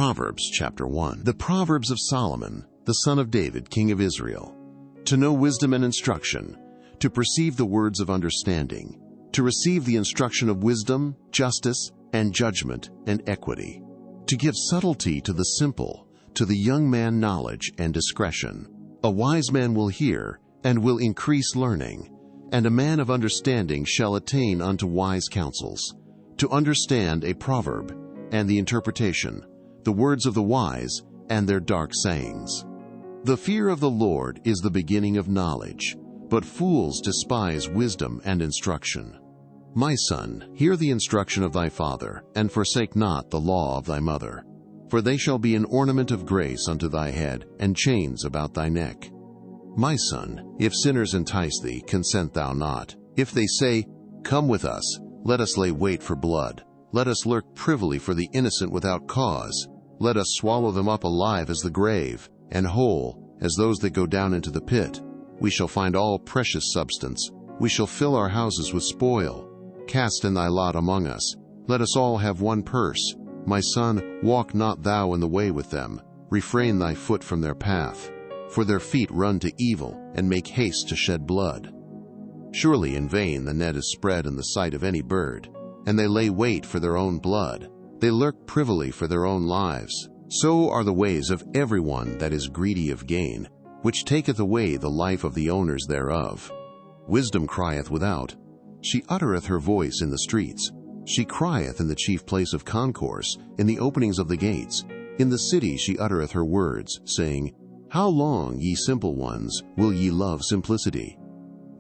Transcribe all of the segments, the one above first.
Proverbs chapter 1. The Proverbs of Solomon, the son of David, king of Israel. To know wisdom and instruction, to perceive the words of understanding, to receive the instruction of wisdom, justice, and judgment, and equity, to give subtlety to the simple, to the young man knowledge and discretion. A wise man will hear, and will increase learning, and a man of understanding shall attain unto wise counsels. To understand a proverb, and the interpretation, the words of the wise, and their dark sayings. The fear of the Lord is the beginning of knowledge, but fools despise wisdom and instruction. My son, hear the instruction of thy father, and forsake not the law of thy mother. For they shall be an ornament of grace unto thy head, and chains about thy neck. My son, if sinners entice thee, consent thou not. If they say, Come with us, let us lay wait for blood. Let us lurk privily for the innocent without cause. Let us swallow them up alive as the grave, and whole as those that go down into the pit. We shall find all precious substance. We shall fill our houses with spoil. Cast in thy lot among us. Let us all have one purse. My son, walk not thou in the way with them. Refrain thy foot from their path. For their feet run to evil, and make haste to shed blood. Surely in vain the net is spread in the sight of any bird, and they lay wait for their own blood. They lurk privily for their own lives. So are the ways of every one that is greedy of gain, which taketh away the life of the owners thereof. Wisdom crieth without. She uttereth her voice in the streets. She crieth in the chief place of concourse, in the openings of the gates. In the city she uttereth her words, saying, How long, ye simple ones, will ye love simplicity?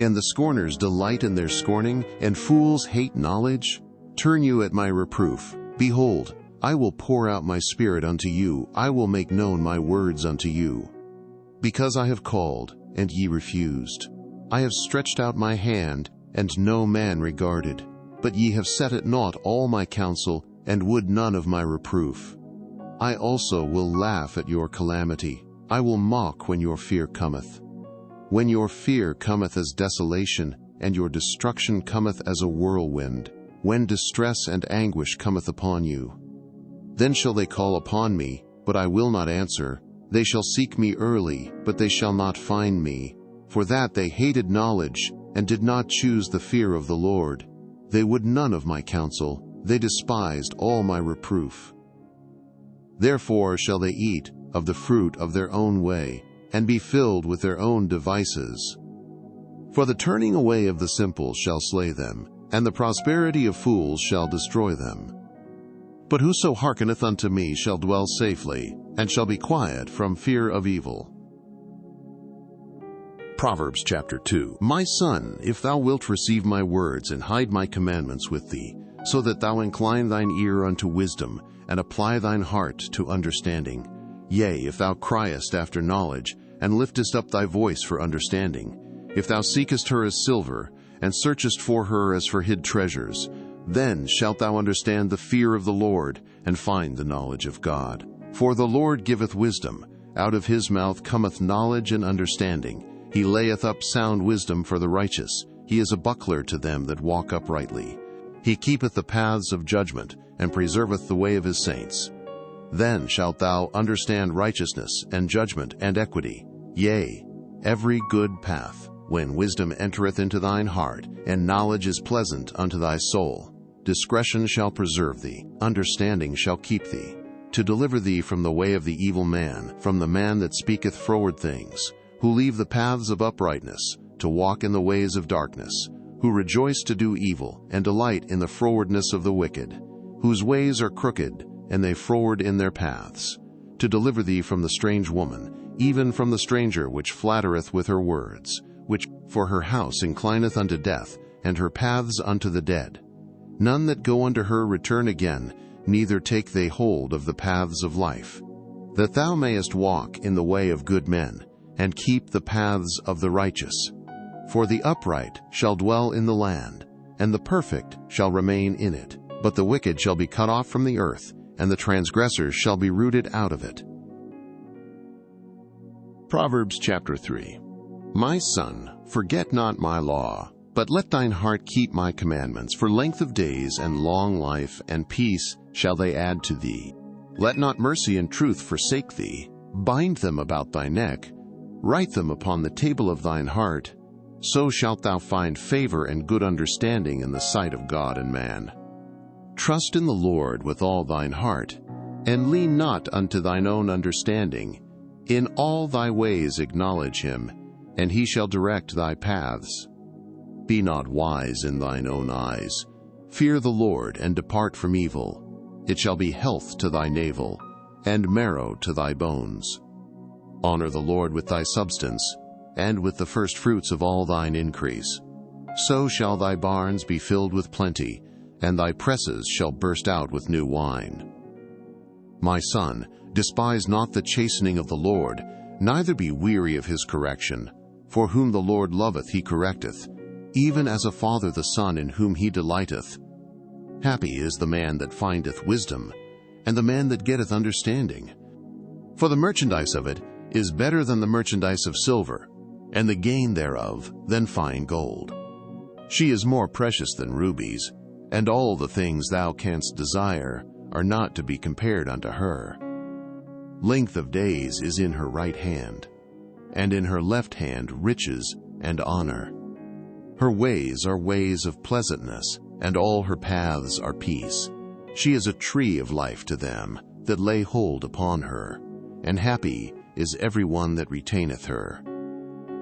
And the scorners delight in their scorning, and fools hate knowledge? Turn you at my reproof. Behold, I will pour out my spirit unto you. I will make known my words unto you. Because I have called, and ye refused. I have stretched out my hand, and no man regarded. But ye have set at naught all my counsel, and would none of my reproof. I also will laugh at your calamity. I will mock when your fear cometh. When your fear cometh as desolation, and your destruction cometh as a whirlwind, when distress and anguish cometh upon you. Then shall they call upon me, but I will not answer. They shall seek me early, but they shall not find me. For that they hated knowledge, and did not choose the fear of the Lord. They would none of my counsel. They despised all my reproof. Therefore shall they eat of the fruit of their own way, and be filled with their own devices. For the turning away of the simple shall slay them, and the prosperity of fools shall destroy them. But whoso hearkeneth unto me shall dwell safely, and shall be quiet from fear of evil. Proverbs chapter 2. My son, if thou wilt receive my words, and hide my commandments with thee, so that thou incline thine ear unto wisdom, and apply thine heart to understanding. Yea, if thou criest after knowledge, and liftest up thy voice for understanding, if thou seekest her as silver, and searchest for her as for hid treasures, then shalt thou understand the fear of the Lord, and find the knowledge of God. For the Lord giveth wisdom. Out of his mouth cometh knowledge and understanding. He layeth up sound wisdom for the righteous. He is a buckler to them that walk uprightly. He keepeth the paths of judgment, and preserveth the way of his saints. Then shalt thou understand righteousness, and judgment, and equity, yea, every good path, when wisdom entereth into thine heart, and knowledge is pleasant unto thy soul. Discretion shall preserve thee, understanding shall keep thee, to deliver thee from the way of the evil man, from the man that speaketh froward things, who leave the paths of uprightness, to walk in the ways of darkness, who rejoice to do evil, and delight in the frowardness of the wicked, whose ways are crooked, and they froward in their paths, to deliver thee from the strange woman, even from the stranger which flattereth with her words, which for her house inclineth unto death, and her paths unto the dead. None that go unto her return again, neither take they hold of the paths of life. That thou mayest walk in the way of good men, and keep the paths of the righteous. For the upright shall dwell in the land, and the perfect shall remain in it. But the wicked shall be cut off from the earth, and the transgressors shall be rooted out of it. Proverbs chapter 3. My son, forget not my law, but let thine heart keep my commandments, for length of days and long life and peace shall they add to thee. Let not mercy and truth forsake thee. Bind them about thy neck. Write them upon the table of thine heart. So shalt thou find favor and good understanding in the sight of God and man. Trust in the Lord with all thine heart, and lean not unto thine own understanding. In all thy ways acknowledge him, and he shall direct thy paths. Be not wise in thine own eyes. Fear the Lord, and depart from evil. It shall be health to thy navel, and marrow to thy bones. Honor the Lord with thy substance, and with the firstfruits of all thine increase. So shall thy barns be filled with plenty, and thy presses shall burst out with new wine. My son, despise not the chastening of the Lord, neither be weary of his correction. For whom the Lord loveth he correcteth, even as a father the son in whom he delighteth. Happy is the man that findeth wisdom, and the man that getteth understanding. For the merchandise of it is better than the merchandise of silver, and the gain thereof than fine gold. She is more precious than rubies, and all the things thou canst desire are not to be compared unto her. Length of days is in her right hand, and in her left hand riches and honor. Her ways are ways of pleasantness, and all her paths are peace. She is a tree of life to them that lay hold upon her, and happy is every one that retaineth her.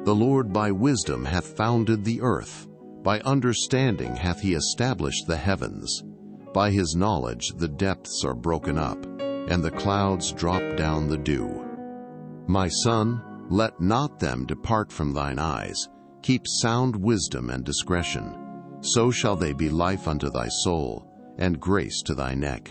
The Lord by wisdom hath founded the earth, by understanding hath he established the heavens. By his knowledge the depths are broken up, and the clouds drop down the dew. My son, let not them depart from thine eyes. Keep sound wisdom and discretion. So shall they be life unto thy soul, and grace to thy neck.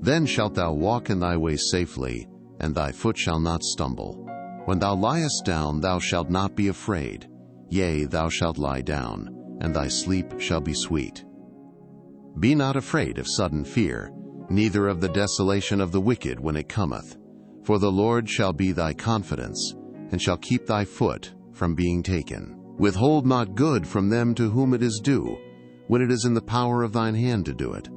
Then shalt thou walk in thy way safely, and thy foot shall not stumble. When thou liest down, thou shalt not be afraid. Yea, thou shalt lie down, and thy sleep shall be sweet. Be not afraid of sudden fear, neither of the desolation of the wicked when it cometh. For the Lord shall be thy confidence, and shall keep thy foot from being taken. Withhold not good from them to whom it is due, when it is in the power of thine hand to do it.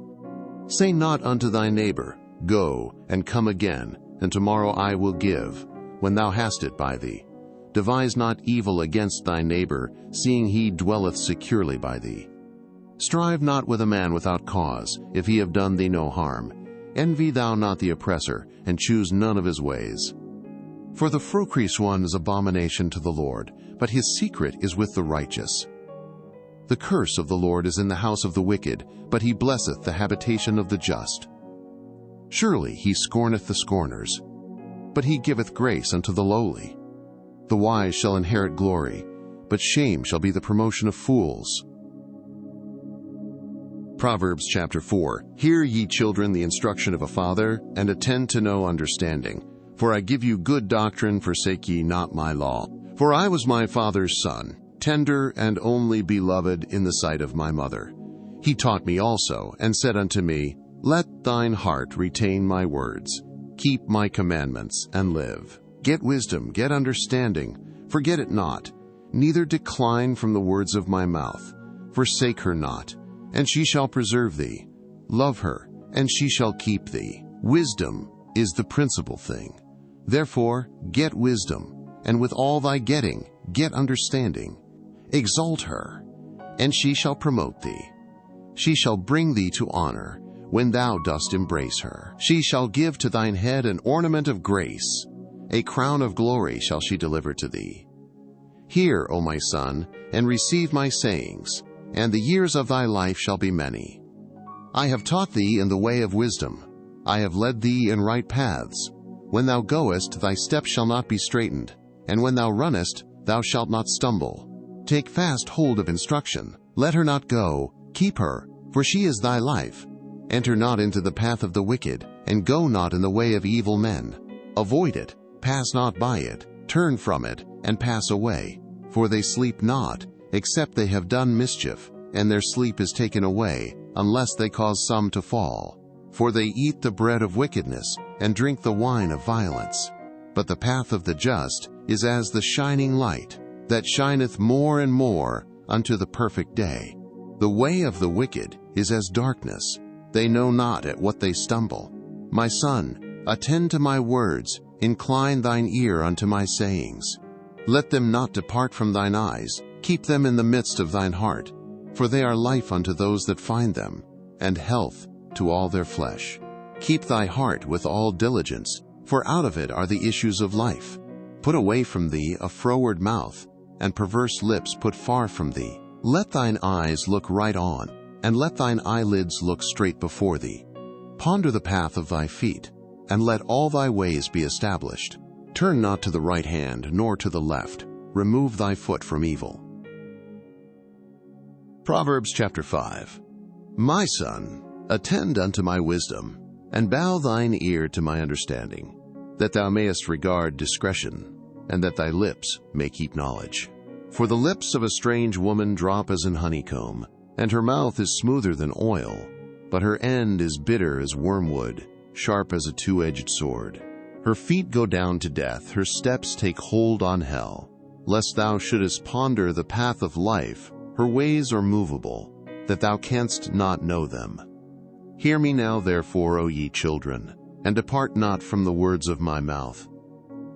Say not unto thy neighbor, Go, and come again, and tomorrow I will give, when thou hast it by thee. Devise not evil against thy neighbor, seeing he dwelleth securely by thee. Strive not with a man without cause, if he have done thee no harm. Envy thou not the oppressor, and choose none of his ways. For the frowcrease one is abomination to the Lord, but his secret is with the righteous. The curse of the Lord is in the house of the wicked, but he blesseth the habitation of the just. Surely he scorneth the scorners, but he giveth grace unto the lowly. The wise shall inherit glory, but shame shall be the promotion of fools. Proverbs chapter 4. Hear ye children the instruction of a father, and attend to know understanding. For I give you good doctrine, forsake ye not my law. For I was my father's son, tender and only beloved in the sight of my mother. He taught me also, and said unto me, Let thine heart retain my words. Keep my commandments, and live. Get wisdom, get understanding. Forget it not, neither decline from the words of my mouth. Forsake her not, and she shall preserve thee. Love her, and she shall keep thee. Wisdom is the principal thing. Therefore get wisdom, and with all thy getting, get understanding. Exalt her, and she shall promote thee. She shall bring thee to honor, when thou dost embrace her. She shall give to thine head an ornament of grace. A crown of glory shall she deliver to thee. Hear, O my son, and receive my sayings, and the years of thy life shall be many. I have taught thee in the way of wisdom. I have led thee in right paths. When thou goest, thy steps shall not be straitened, and when thou runnest, thou shalt not stumble. Take fast hold of instruction. Let her not go. Keep her, for she is thy life. Enter not into the path of the wicked, and go not in the way of evil men. Avoid it, pass not by it, turn from it, and pass away. For they sleep not, except they have done mischief, and their sleep is taken away, unless they cause some to fall. For they eat the bread of wickedness, and drink the wine of violence. But the path of the just is as the shining light, that shineth more and more unto the perfect day. The way of the wicked is as darkness. They know not at what they stumble. My son, attend to my words, incline thine ear unto my sayings. Let them not depart from thine eyes, keep them in the midst of thine heart, for they are life unto those that find them, and health to all their flesh. Keep thy heart with all diligence, for out of it are the issues of life. Put away from thee a froward mouth, and perverse lips put far from thee. Let thine eyes look right on, and let thine eyelids look straight before thee. Ponder the path of thy feet, and let all thy ways be established. Turn not to the right hand, nor to the left. Remove thy foot from evil. Proverbs chapter 5. My son, attend unto my wisdom, and bow thine ear to my understanding, that thou mayest regard discretion, and that thy lips may keep knowledge. For the lips of a strange woman drop as an honeycomb, and her mouth is smoother than oil, but her end is bitter as wormwood, sharp as a two-edged sword. Her feet go down to death, her steps take hold on hell. Lest thou shouldest ponder the path of life, her ways are movable, that thou canst not know them. Hear me now therefore, O ye children, and depart not from the words of my mouth.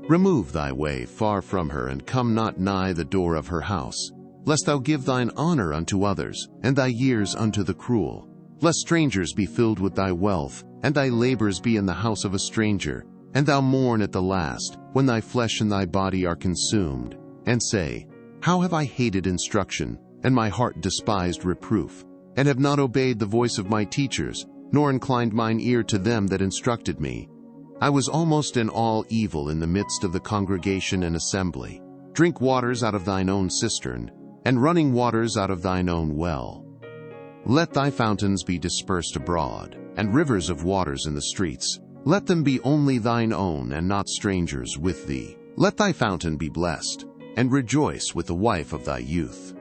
Remove thy way far from her, and come not nigh the door of her house, lest thou give thine honor unto others, and thy years unto the cruel. Lest strangers be filled with thy wealth, and thy labors be in the house of a stranger, and thou mourn at the last, when thy flesh and thy body are consumed, and say, How have I hated instruction, and my heart despised reproof, and have not obeyed the voice of my teachers, nor inclined mine ear to them that instructed me. I was almost in all evil in the midst of the congregation and assembly. Drink waters out of thine own cistern, and running waters out of thine own well. Let thy fountains be dispersed abroad, and rivers of waters in the streets. Let them be only thine own, and not strangers with thee. Let thy fountain be blessed, and rejoice with the wife of thy youth.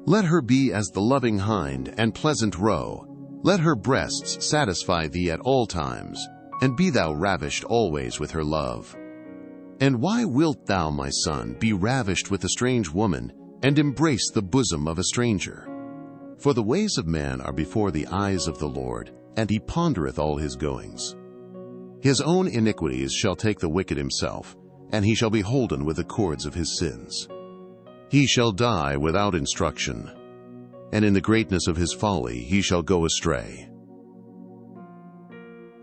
Let her be as the loving hind and pleasant roe. Let her breasts satisfy thee at all times, and be thou ravished always with her love. And why wilt thou, my son, be ravished with a strange woman, and embrace the bosom of a stranger? For the ways of man are before the eyes of the Lord, and he pondereth all his goings. His own iniquities shall take the wicked himself, and he shall be holden with the cords of his sins. He shall die without instruction, and in the greatness of his folly he shall go astray.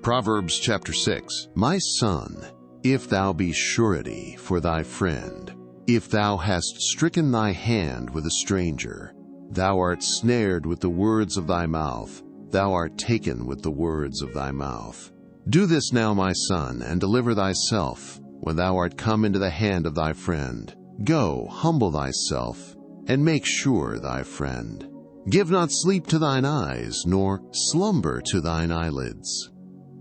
Proverbs chapter 6. My son, if thou be surety for thy friend, if thou hast stricken thy hand with a stranger, thou art snared with the words of thy mouth, thou art taken with the words of thy mouth. Do this now, my son, and deliver thyself, when thou art come into the hand of thy friend. Go, humble thyself, and make sure thy friend. Give not sleep to thine eyes, nor slumber to thine eyelids.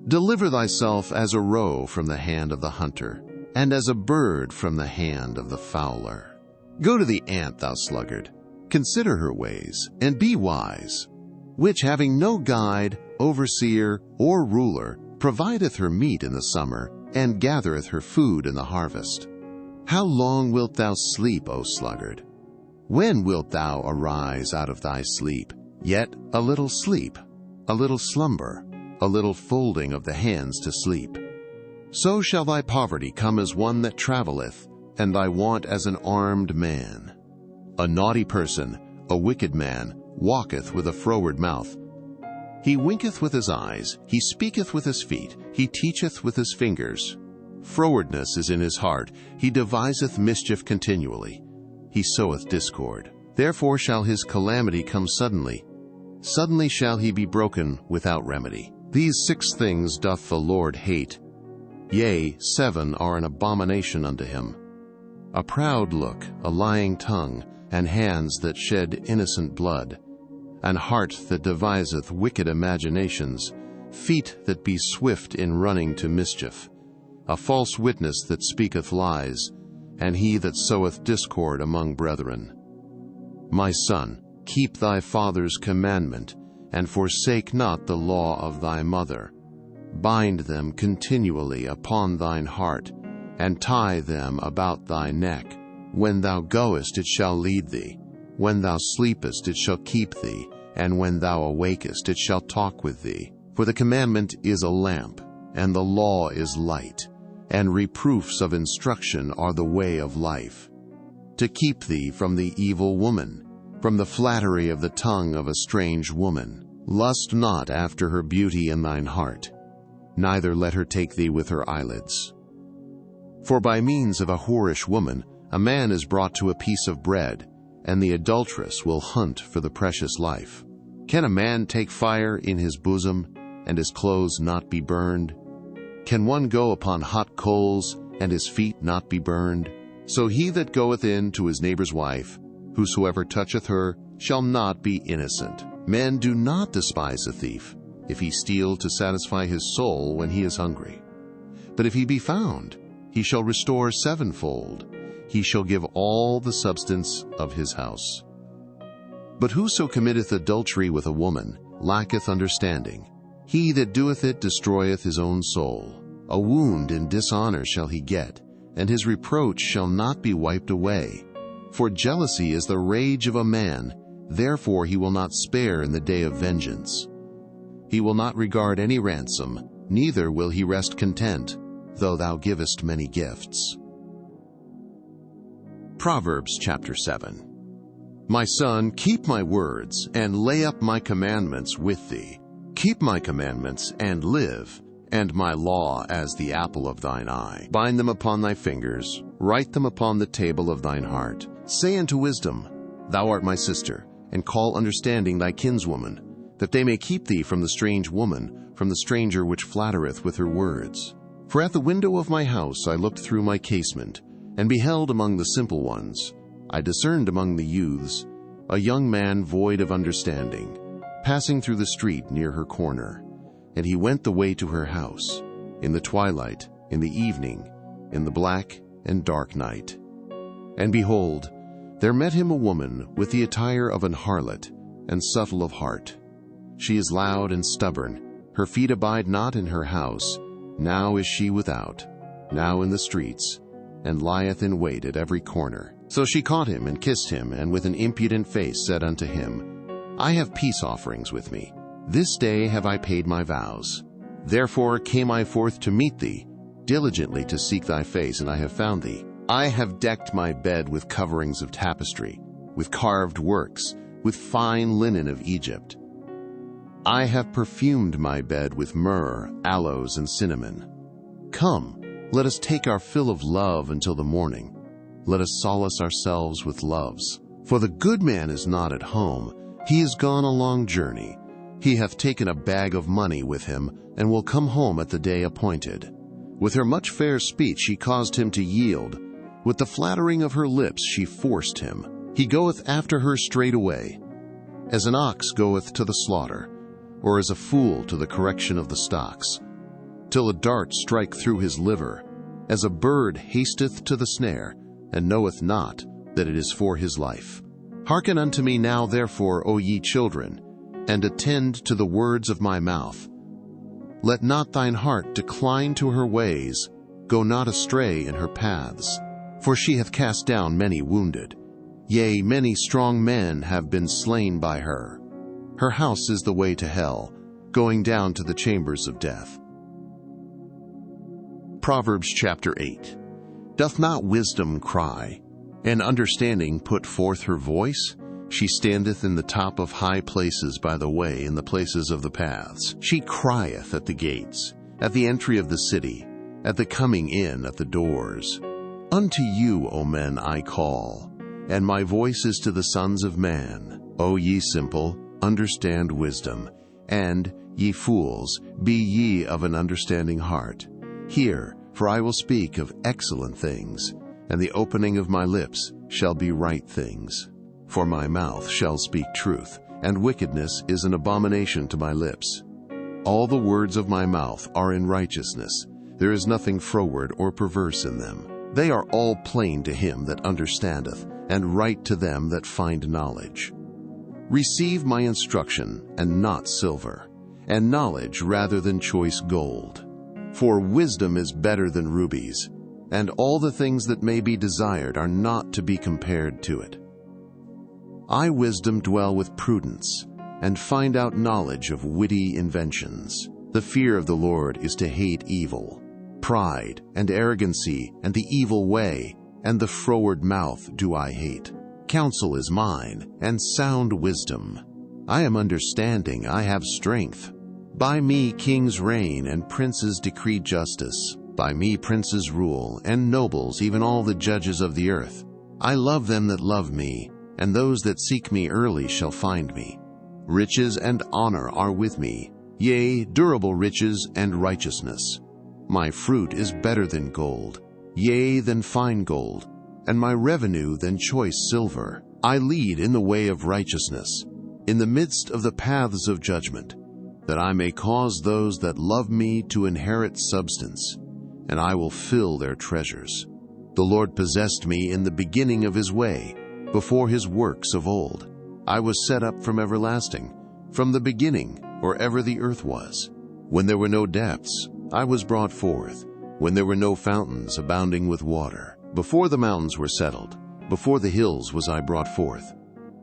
Deliver thyself as a roe from the hand of the hunter, and as a bird from the hand of the fowler. Go to the ant, thou sluggard, consider her ways, and be wise, which having no guide, overseer, or ruler, provideth her meat in the summer, and gathereth her food in the harvest. How long wilt thou sleep, O sluggard? When wilt thou arise out of thy sleep? Yet a little sleep, a little slumber, a little folding of the hands to sleep. So shall thy poverty come as one that travelleth, and thy want as an armed man. A naughty person, a wicked man, walketh with a froward mouth. He winketh with his eyes, he speaketh with his feet, he teacheth with his fingers. Frowardness is in his heart, he deviseth mischief continually. He soweth discord. Therefore shall his calamity come suddenly. Suddenly shall he be broken without remedy. These 6 things doth the Lord hate. Yea, 7 are an abomination unto him. A proud look, a lying tongue, and hands that shed innocent blood, an heart that deviseth wicked imaginations, feet that be swift in running to mischief, a false witness that speaketh lies, and he that soweth discord among brethren. My son, keep thy father's commandment, and forsake not the law of thy mother. Bind them continually upon thine heart, and tie them about thy neck. When thou goest, it shall lead thee. When thou sleepest, it shall keep thee. And when thou awakest, it shall talk with thee. For the commandment is a lamp, and the law is light, and reproofs of instruction are the way of life. To keep thee from the evil woman, from the flattery of the tongue of a strange woman. Lust not after her beauty in thine heart, neither let her take thee with her eyelids. For by means of a whorish woman a man is brought to a piece of bread, and the adulteress will hunt for the precious life. Can a man take fire in his bosom, and his clothes not be burned? Can one go upon hot coals, and his feet not be burned? So he that goeth in to his neighbor's wife, whosoever toucheth her, shall not be innocent. Men do not despise a thief, if he steal to satisfy his soul when he is hungry. But if he be found, he shall restore sevenfold. He shall give all the substance of his house. But whoso committeth adultery with a woman lacketh understanding. He that doeth it destroyeth his own soul. A wound in dishonor shall he get, and his reproach shall not be wiped away. For jealousy is the rage of a man, therefore he will not spare in the day of vengeance. He will not regard any ransom, neither will he rest content, though thou givest many gifts. Proverbs chapter 7. My son, keep my words, and lay up my commandments with thee. Keep my commandments, and live, and my law as the apple of thine eye. Bind them upon thy fingers, write them upon the table of thine heart. Say unto wisdom, Thou art my sister, and call understanding thy kinswoman, that they may keep thee from the strange woman, from the stranger which flattereth with her words. For at the window of my house I looked through my casement, and beheld among the simple ones, I discerned among the youths, a young man void of understanding, passing through the street near her corner. And he went the way to her house, in the twilight, in the evening, in the black and dark night. And behold, there met him a woman with the attire of an harlot, and subtle of heart. She is loud and stubborn, her feet abide not in her house. Now is she without, now in the streets, and lieth in wait at every corner. So she caught him and kissed him, and with an impudent face said unto him, I have peace offerings with me. This day have I paid my vows. Therefore came I forth to meet thee, diligently to seek thy face, and I have found thee. I have decked my bed with coverings of tapestry, with carved works, with fine linen of Egypt. I have perfumed my bed with myrrh, aloes, and cinnamon. Come, let us take our fill of love until the morning. Let us solace ourselves with loves. For the good man is not at home, he is gone a long journey. He hath taken a bag of money with him, and will come home at the day appointed. With her much fair speech she caused him to yield. With the flattering of her lips she forced him. He goeth after her straightway, as an ox goeth to the slaughter, or as a fool to the correction of the stocks, till a dart strike through his liver, as a bird hasteth to the snare, and knoweth not that it is for his life. Hearken unto me now therefore, O ye children, and attend to the words of my mouth. Let not thine heart decline to her ways, go not astray in her paths. For she hath cast down many wounded. Yea, many strong men have been slain by her. Her house is the way to hell, going down to the chambers of death. Proverbs chapter 8. Doth not wisdom cry, and understanding put forth her voice? She standeth in the top of high places by the way, in the places of the paths. She crieth at the gates, at the entry of the city, at the coming in at the doors. Unto you, O men, I call, and my voice is to the sons of man. O ye simple, understand wisdom, and, ye fools, be ye of an understanding heart. Hear, for I will speak of excellent things, and the opening of my lips shall be right things. For my mouth shall speak truth, and wickedness is an abomination to my lips. All the words of my mouth are in righteousness. There is nothing froward or perverse in them. They are all plain to him that understandeth, and right to them that find knowledge. Receive my instruction, and not silver, and knowledge rather than choice gold. For wisdom is better than rubies, and all the things that may be desired are not to be compared to it. I, wisdom, dwell with prudence, and find out knowledge of witty inventions. The fear of the Lord is to hate evil. Pride and arrogancy and the evil way and the froward mouth do I hate. Counsel is mine, and sound wisdom. I am understanding, I have strength. By me kings reign, and princes decree justice. By me princes rule, and nobles, even all the judges of the earth. I love them that love me, and those that seek me early shall find me. Riches and honor are with me, yea, durable riches and righteousness. My fruit is better than gold, yea, than fine gold, and my revenue than choice silver. I lead in the way of righteousness, in the midst of the paths of judgment, that I may cause those that love me to inherit substance, and I will fill their treasures. The Lord possessed me in the beginning of his way, before his works of old. I was set up from everlasting, from the beginning, or ever the earth was. When there were no depths, I was brought forth, when there were no fountains abounding with water. Before the mountains were settled, before the hills was I brought forth.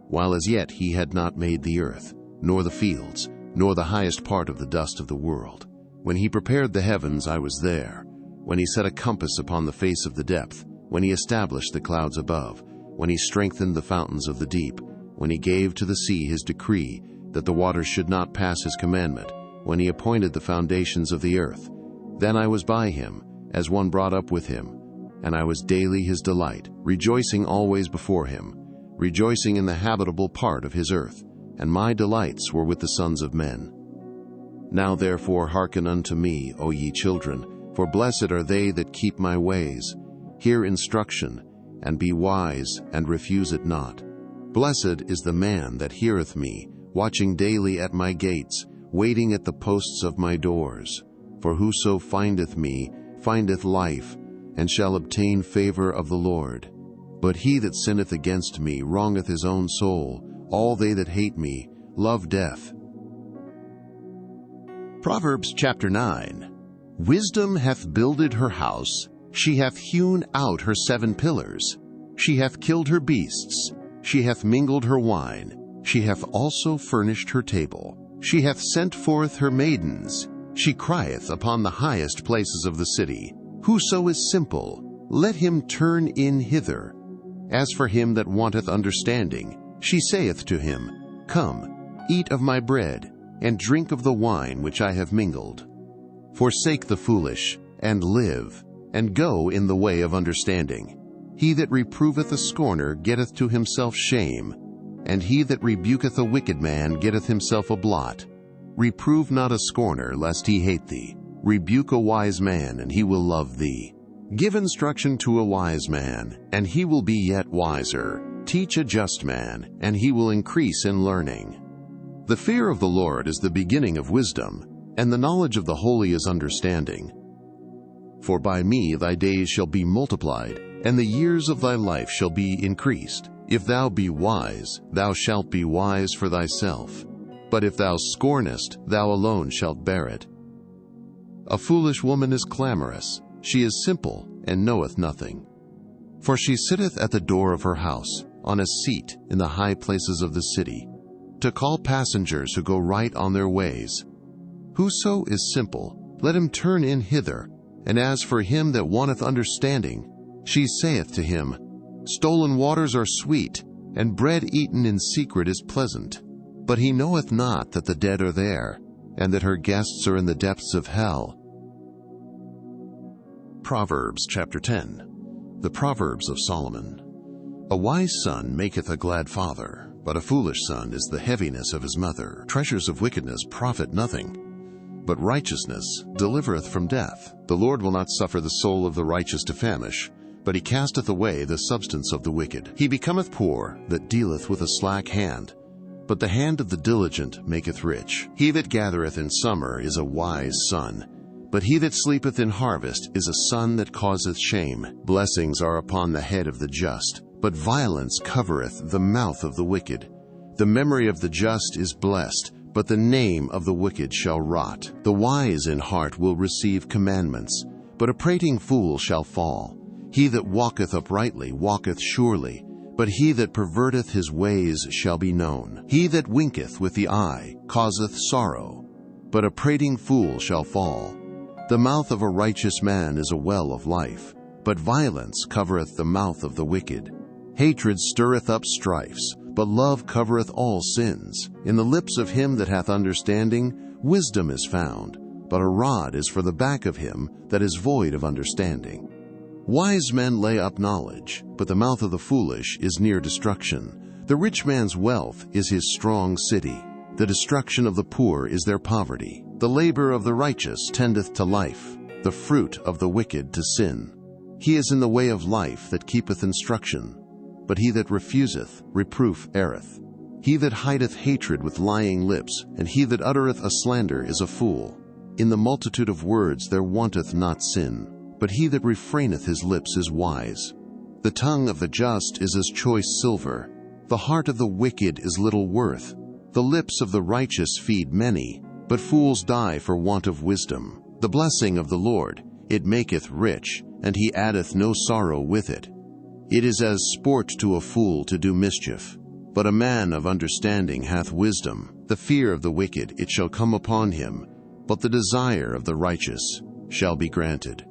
While as yet he had not made the earth, nor the fields, nor the highest part of the dust of the world. When he prepared the heavens, I was there. When he set a compass upon the face of the depth, when he established the clouds above, when he strengthened the fountains of the deep, when he gave to the sea his decree, that the waters should not pass his commandment, when he appointed the foundations of the earth. Then I was by him, as one brought up with him, and I was daily his delight, rejoicing always before him, rejoicing in the habitable part of his earth, and my delights were with the sons of men. Now therefore hearken unto me, O ye children, for blessed are they that keep my ways. Hear instruction, and be wise, and refuse it not. Blessed is the man that heareth me, watching daily at my gates, waiting at the posts of my doors. For whoso findeth me findeth life, and shall obtain favor of the Lord. But he that sinneth against me wrongeth his own soul. All they that hate me love death. Proverbs chapter 9. Wisdom hath builded her house, she hath hewn out her 7 pillars. She hath killed her beasts, she hath mingled her wine, she hath also furnished her table. She hath sent forth her maidens, she crieth upon the highest places of the city. Whoso is simple, let him turn in hither. As for him that wanteth understanding, she saith to him, Come, eat of my bread, and drink of the wine which I have mingled. Forsake the foolish, and live, and go in the way of understanding. He that reproveth a scorner getteth to himself shame, and he that rebuketh a wicked man getteth himself a blot. Reprove not a scorner, lest he hate thee. Rebuke a wise man, and he will love thee. Give instruction to a wise man, and he will be yet wiser. Teach a just man, and he will increase in learning. The fear of the Lord is the beginning of wisdom, and the knowledge of the holy is understanding. For by me thy days shall be multiplied, and the years of thy life shall be increased. If thou be wise, thou shalt be wise for thyself. But if thou scornest, thou alone shalt bear it. A foolish woman is clamorous, she is simple, and knoweth nothing. For she sitteth at the door of her house, on a seat in the high places of the city, to call passengers who go right on their ways. Whoso is simple, let him turn in hither. And as for him that wanteth understanding, she saith to him, Stolen waters are sweet, and bread eaten in secret is pleasant. But he knoweth not that the dead are there, and that her guests are in the depths of hell. Proverbs chapter 10. The Proverbs of Solomon. A wise son maketh a glad father, but a foolish son is the heaviness of his mother. Treasures of wickedness profit nothing, but righteousness delivereth from death. The Lord will not suffer the soul of the righteous to famish, but he casteth away the substance of the wicked. He becometh poor that dealeth with a slack hand, but the hand of the diligent maketh rich. He that gathereth in summer is a wise son, but he that sleepeth in harvest is a son that causeth shame. Blessings are upon the head of the just, but violence covereth the mouth of the wicked. The memory of the just is blessed, but the name of the wicked shall rot. The wise in heart will receive commandments, but a prating fool shall fall. He that walketh uprightly walketh surely, but he that perverteth his ways shall be known. He that winketh with the eye causeth sorrow, but a prating fool shall fall. The mouth of a righteous man is a well of life, but violence covereth the mouth of the wicked. Hatred stirreth up strifes, but love covereth all sins. In the lips of him that hath understanding, wisdom is found, but a rod is for the back of him that is void of understanding. Wise men lay up knowledge, but the mouth of the foolish is near destruction. The rich man's wealth is his strong city. The destruction of the poor is their poverty. The labor of the righteous tendeth to life, the fruit of the wicked to sin. He is in the way of life that keepeth instruction, but he that refuseth reproof erreth. He that hideth hatred with lying lips, and he that uttereth a slander is a fool. In the multitude of words there wanteth not sin, but he that refraineth his lips is wise. The tongue of the just is as choice silver. The heart of the wicked is little worth. The lips of the righteous feed many, but fools die for want of wisdom. The blessing of the Lord, it maketh rich, and he addeth no sorrow with it. It is as sport to a fool to do mischief, but a man of understanding hath wisdom. The fear of the wicked it shall come upon him, but the desire of the righteous shall be granted.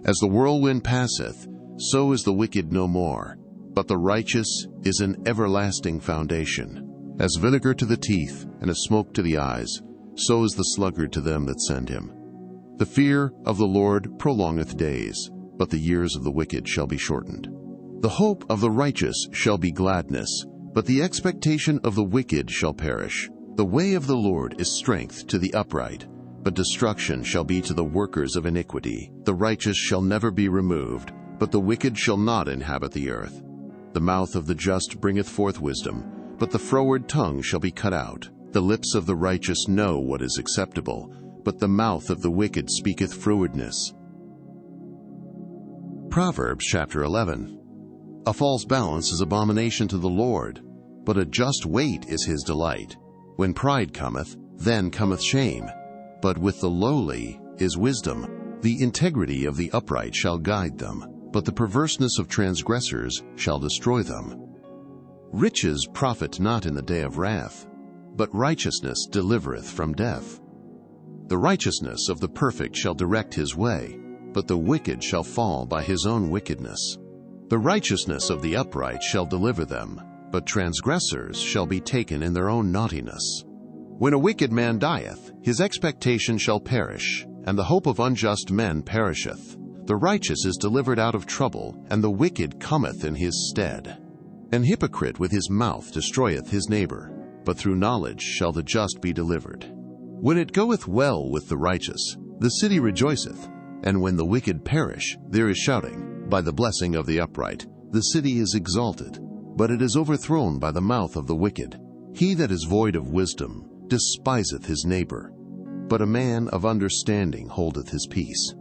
As the whirlwind passeth, so is the wicked no more, but the righteous is an everlasting foundation. As vinegar to the teeth, and as smoke to the eyes, so is the sluggard to them that send him. The fear of the Lord prolongeth days, but the years of the wicked shall be shortened. The hope of the righteous shall be gladness, but the expectation of the wicked shall perish. The way of the Lord is strength to the upright, but destruction shall be to the workers of iniquity. The righteous shall never be removed, but the wicked shall not inhabit the earth. The mouth of the just bringeth forth wisdom, but the froward tongue shall be cut out. The lips of the righteous know what is acceptable, but the mouth of the wicked speaketh frowardness. Proverbs chapter 11. A false balance is abomination to the Lord, but a just weight is his delight. When pride cometh, then cometh shame, but with the lowly is wisdom. The integrity of the upright shall guide them, but the perverseness of transgressors shall destroy them. Riches profit not in the day of wrath, but righteousness delivereth from death. The righteousness of the perfect shall direct his way, but the wicked shall fall by his own wickedness. The righteousness of the upright shall deliver them, but transgressors shall be taken in their own naughtiness. When a wicked man dieth, his expectation shall perish, and the hope of unjust men perisheth. The righteous is delivered out of trouble, and the wicked cometh in his stead. An hypocrite with his mouth destroyeth his neighbor, but through knowledge shall the just be delivered. When it goeth well with the righteous, the city rejoiceth, and when the wicked perish, there is shouting. By the blessing of the upright, the city is exalted, but it is overthrown by the mouth of the wicked. He that is void of wisdom despiseth his neighbor, but a man of understanding holdeth his peace.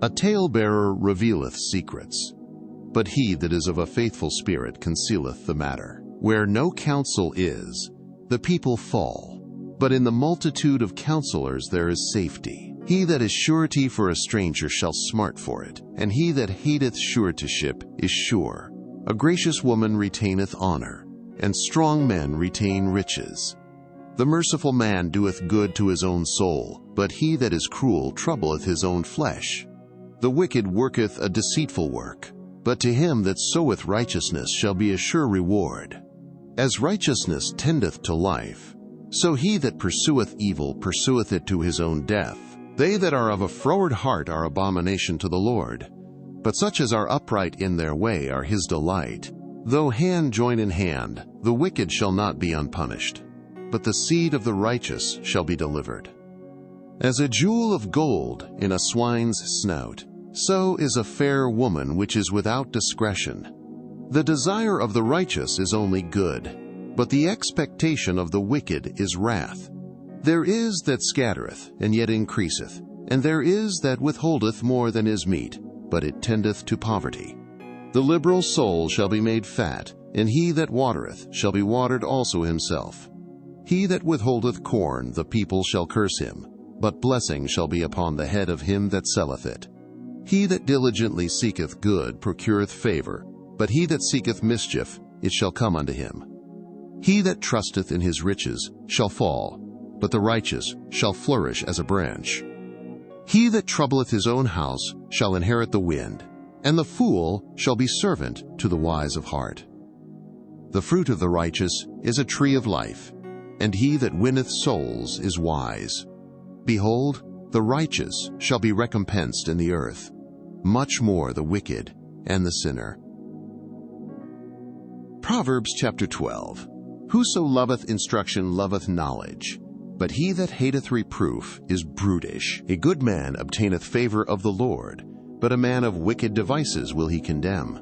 A talebearer revealeth secrets, but he that is of a faithful spirit concealeth the matter. Where no counsel is, the people fall, but in the multitude of counselors there is safety. He that is surety for a stranger shall smart for it, and he that hateth suretyship is sure. A gracious woman retaineth honor, and strong men retain riches. The merciful man doeth good to his own soul, but he that is cruel troubleth his own flesh. The wicked worketh a deceitful work, but to him that soweth righteousness shall be a sure reward. As righteousness tendeth to life, so he that pursueth evil pursueth it to his own death. They that are of a froward heart are abomination to the Lord, but such as are upright in their way are his delight. Though hand join in hand, the wicked shall not be unpunished, but the seed of the righteous shall be delivered. As a jewel of gold in a swine's snout, so is a fair woman which is without discretion. The desire of the righteous is only good, but the expectation of the wicked is wrath. There is that scattereth, and yet increaseth, and there is that withholdeth more than is meet, but it tendeth to poverty. The liberal soul shall be made fat, and he that watereth shall be watered also himself. He that withholdeth corn, the people shall curse him, but blessing shall be upon the head of him that selleth it. He that diligently seeketh good procureth favor, but he that seeketh mischief, it shall come unto him. He that trusteth in his riches shall fall, but the righteous shall flourish as a branch. He that troubleth his own house shall inherit the wind, and the fool shall be servant to the wise of heart. The fruit of the righteous is a tree of life, and he that winneth souls is wise. Behold, the righteous shall be recompensed in the earth, much more the wicked and the sinner. Proverbs chapter 12. Whoso loveth instruction loveth knowledge, but he that hateth reproof is brutish. A good man obtaineth favor of the Lord, but a man of wicked devices will he condemn.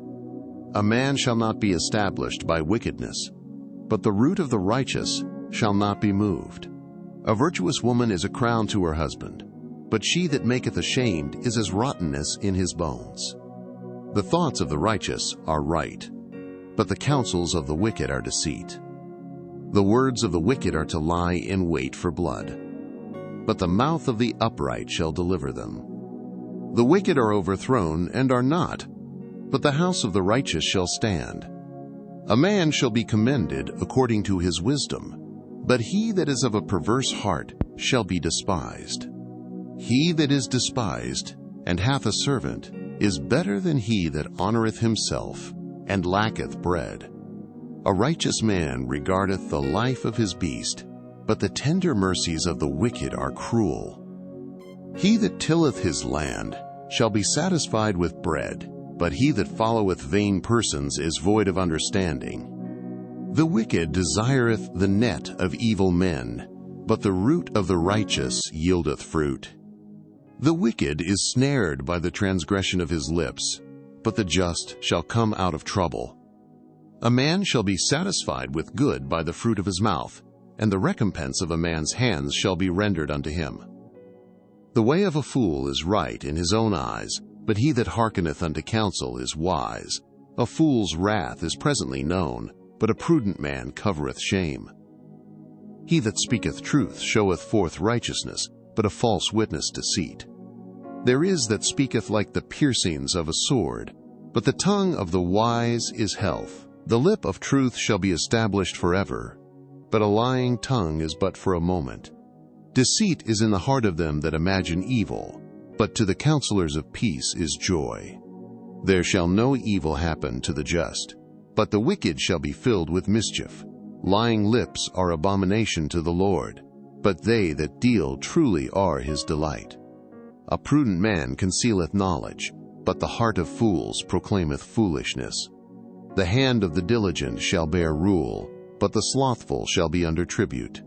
A man shall not be established by wickedness, but the root of the righteous shall not be moved. A virtuous woman is a crown to her husband, but she that maketh ashamed is as rottenness in his bones. The thoughts of the righteous are right, but the counsels of the wicked are deceit. The words of the wicked are to lie in wait for blood, but the mouth of the upright shall deliver them. The wicked are overthrown and are not, but the house of the righteous shall stand. A man shall be commended according to his wisdom, but he that is of a perverse heart shall be despised. He that is despised and hath a servant is better than he that honoureth himself and lacketh bread. A righteous man regardeth the life of his beast, but the tender mercies of the wicked are cruel. He that tilleth his land shall be satisfied with bread, but he that followeth vain persons is void of understanding. The wicked desireth the net of evil men, but the root of the righteous yieldeth fruit. The wicked is snared by the transgression of his lips, but the just shall come out of trouble. A man shall be satisfied with good by the fruit of his mouth, and the recompense of a man's hands shall be rendered unto him. The way of a fool is right in his own eyes, but he that hearkeneth unto counsel is wise. A fool's wrath is presently known, but a prudent man covereth shame. He that speaketh truth showeth forth righteousness, but a false witness deceit. There is that speaketh like the piercings of a sword, but the tongue of the wise is health. The lip of truth shall be established forever, but a lying tongue is but for a moment. Deceit is in the heart of them that imagine evil, but to the counselors of peace is joy. There shall no evil happen to the just, but the wicked shall be filled with mischief. Lying lips are abomination to the Lord, but they that deal truly are his delight. A prudent man concealeth knowledge, but the heart of fools proclaimeth foolishness. The hand of the diligent shall bear rule, but the slothful shall be under tribute.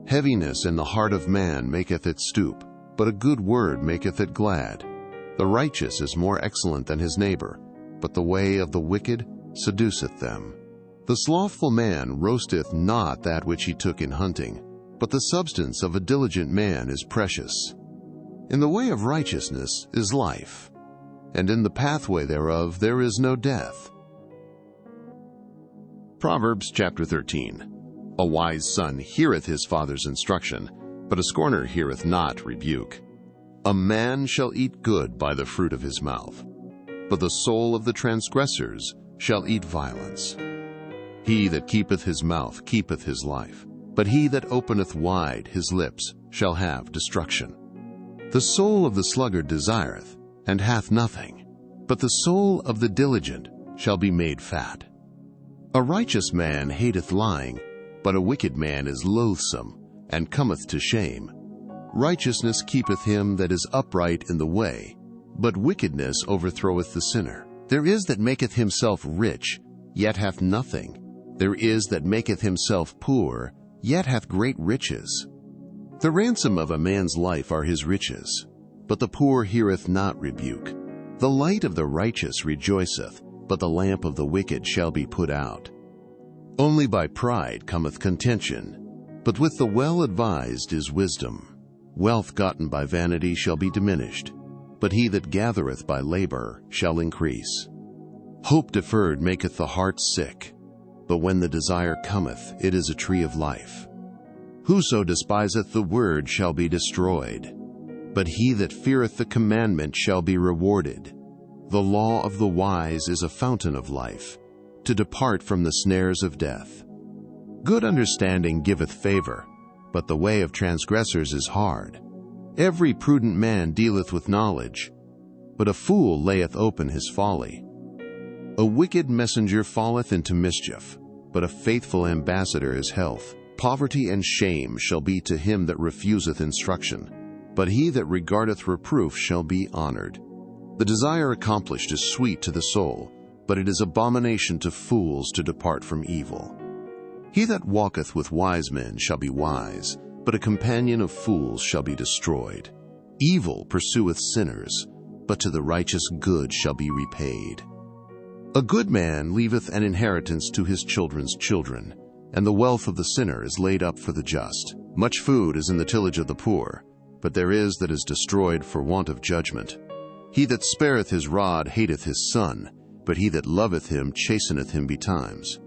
Heaviness in the heart of man maketh it stoop, but a good word maketh it glad. The righteous is more excellent than his neighbor, but the way of the wicked seduceth them. The slothful man roasteth not that which he took in hunting, but the substance of a diligent man is precious. In the way of righteousness is life, and in the pathway thereof there is no death. Proverbs chapter 13. A wise son heareth his father's instruction, but a scorner heareth not rebuke. A man shall eat good by the fruit of his mouth, but the soul of the transgressors shall eat violence. He that keepeth his mouth keepeth his life, but he that openeth wide his lips shall have destruction. The soul of the sluggard desireth, and hath nothing, but the soul of the diligent shall be made fat. A righteous man hateth lying, but a wicked man is loathsome, and cometh to shame. Righteousness keepeth him that is upright in the way, but wickedness overthroweth the sinner. There is that maketh himself rich, yet hath nothing. There is that maketh himself poor, yet hath great riches. The ransom of a man's life are his riches, but the poor heareth not rebuke. The light of the righteous rejoiceth, but the lamp of the wicked shall be put out. Only by pride cometh contention, but with the well-advised is wisdom. Wealth gotten by vanity shall be diminished, but he that gathereth by labor shall increase. Hope deferred maketh the heart sick, but when the desire cometh, it is a tree of life. Whoso despiseth the word shall be destroyed, but he that feareth the commandment shall be rewarded. The law of the wise is a fountain of life, to depart from the snares of death. Good understanding giveth favor, but the way of transgressors is hard. Every prudent man dealeth with knowledge, but a fool layeth open his folly. A wicked messenger falleth into mischief, but a faithful ambassador is health. Poverty and shame shall be to him that refuseth instruction, but he that regardeth reproof shall be honored. The desire accomplished is sweet to the soul, but it is abomination to fools to depart from evil. He that walketh with wise men shall be wise, but a companion of fools shall be destroyed. Evil pursueth sinners, but to the righteous good shall be repaid. A good man leaveth an inheritance to his children's children, and the wealth of the sinner is laid up for the just. Much food is in the tillage of the poor, but there is that is destroyed for want of judgment. He that spareth his rod hateth his son, but he that loveth him chasteneth him betimes.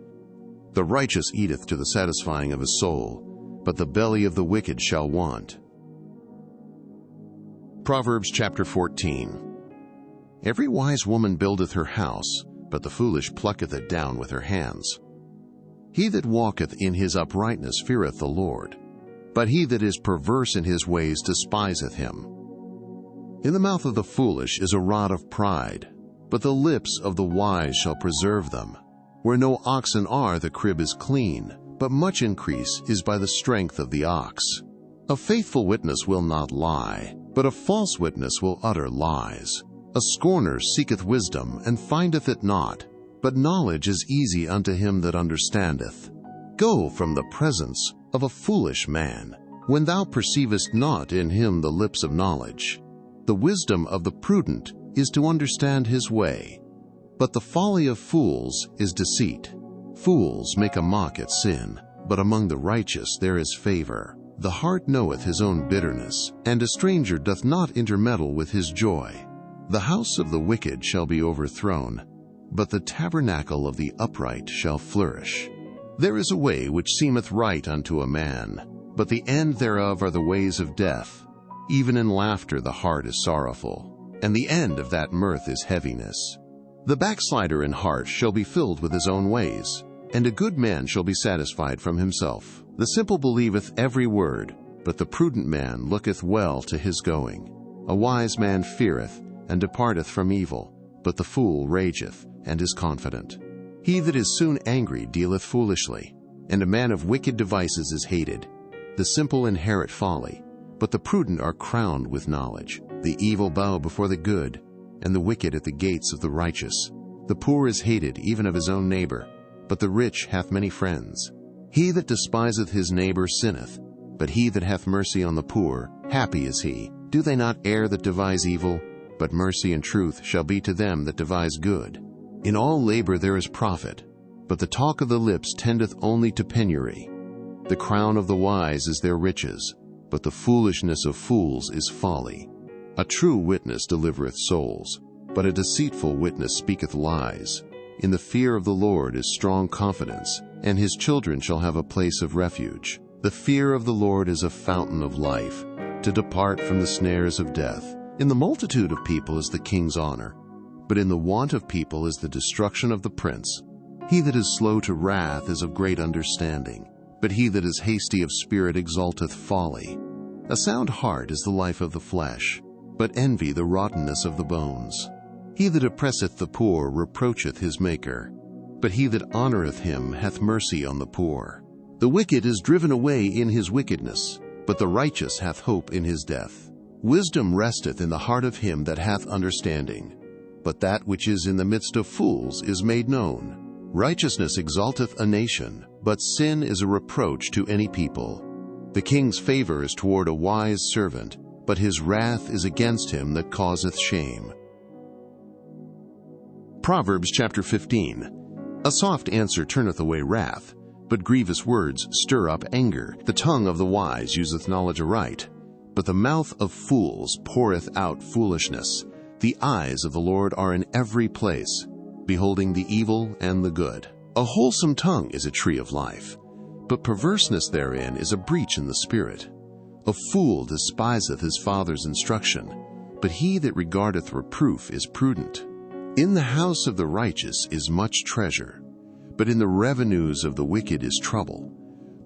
The righteous eateth to the satisfying of his soul, but the belly of the wicked shall want. Proverbs chapter 14. Every wise woman buildeth her house, but the foolish plucketh it down with her hands. He that walketh in his uprightness feareth the Lord, but he that is perverse in his ways despiseth him. In the mouth of the foolish is a rod of pride, but the lips of the wise shall preserve them. Where no oxen are, the crib is clean, but much increase is by the strength of the ox. A faithful witness will not lie, but a false witness will utter lies. A scorner seeketh wisdom, and findeth it not, but knowledge is easy unto him that understandeth. Go from the presence of a foolish man, when thou perceivest not in him the lips of knowledge. The wisdom of the prudent is to understand his way, but the folly of fools is deceit. Fools make a mock at sin, but among the righteous there is favor. The heart knoweth his own bitterness, and a stranger doth not intermeddle with his joy. The house of the wicked shall be overthrown, but the tabernacle of the upright shall flourish. There is a way which seemeth right unto a man, but the end thereof are the ways of death. Even in laughter the heart is sorrowful, and the end of that mirth is heaviness. The backslider in heart shall be filled with his own ways, and a good man shall be satisfied from himself. The simple believeth every word, but the prudent man looketh well to his going. A wise man feareth, and departeth from evil, but the fool rageth, and is confident. He that is soon angry dealeth foolishly, and a man of wicked devices is hated. The simple inherit folly, but the prudent are crowned with knowledge. The evil bow before the good, and the wicked at the gates of the righteous. The poor is hated even of his own neighbor, but the rich hath many friends. He that despiseth his neighbor sinneth, but he that hath mercy on the poor, happy is he. Do they not err that devise evil? But mercy and truth shall be to them that devise good. In all labor there is profit, but the talk of the lips tendeth only to penury. The crown of the wise is their riches, but the foolishness of fools is folly. A true witness delivereth souls, but a deceitful witness speaketh lies. In the fear of the Lord is strong confidence, and his children shall have a place of refuge. The fear of the Lord is a fountain of life, to depart from the snares of death. In the multitude of people is the king's honor, but in the want of people is the destruction of the prince. He that is slow to wrath is of great understanding, but he that is hasty of spirit exalteth folly. A sound heart is the life of the flesh, but envy the rottenness of the bones. He that oppresseth the poor reproacheth his Maker, but he that honoreth him hath mercy on the poor. The wicked is driven away in his wickedness, but the righteous hath hope in his death. Wisdom resteth in the heart of him that hath understanding, but that which is in the midst of fools is made known. Righteousness exalteth a nation, but sin is a reproach to any people. The king's favor is toward a wise servant, but his wrath is against him that causeth shame. Proverbs chapter 15. A soft answer turneth away wrath, but grievous words stir up anger. The tongue of the wise useth knowledge aright, but the mouth of fools poureth out foolishness. The eyes of the Lord are in every place, beholding the evil and the good. A wholesome tongue is a tree of life, but perverseness therein is a breach in the spirit. A fool despiseth his father's instruction, but he that regardeth reproof is prudent. In the house of the righteous is much treasure, but in the revenues of the wicked is trouble.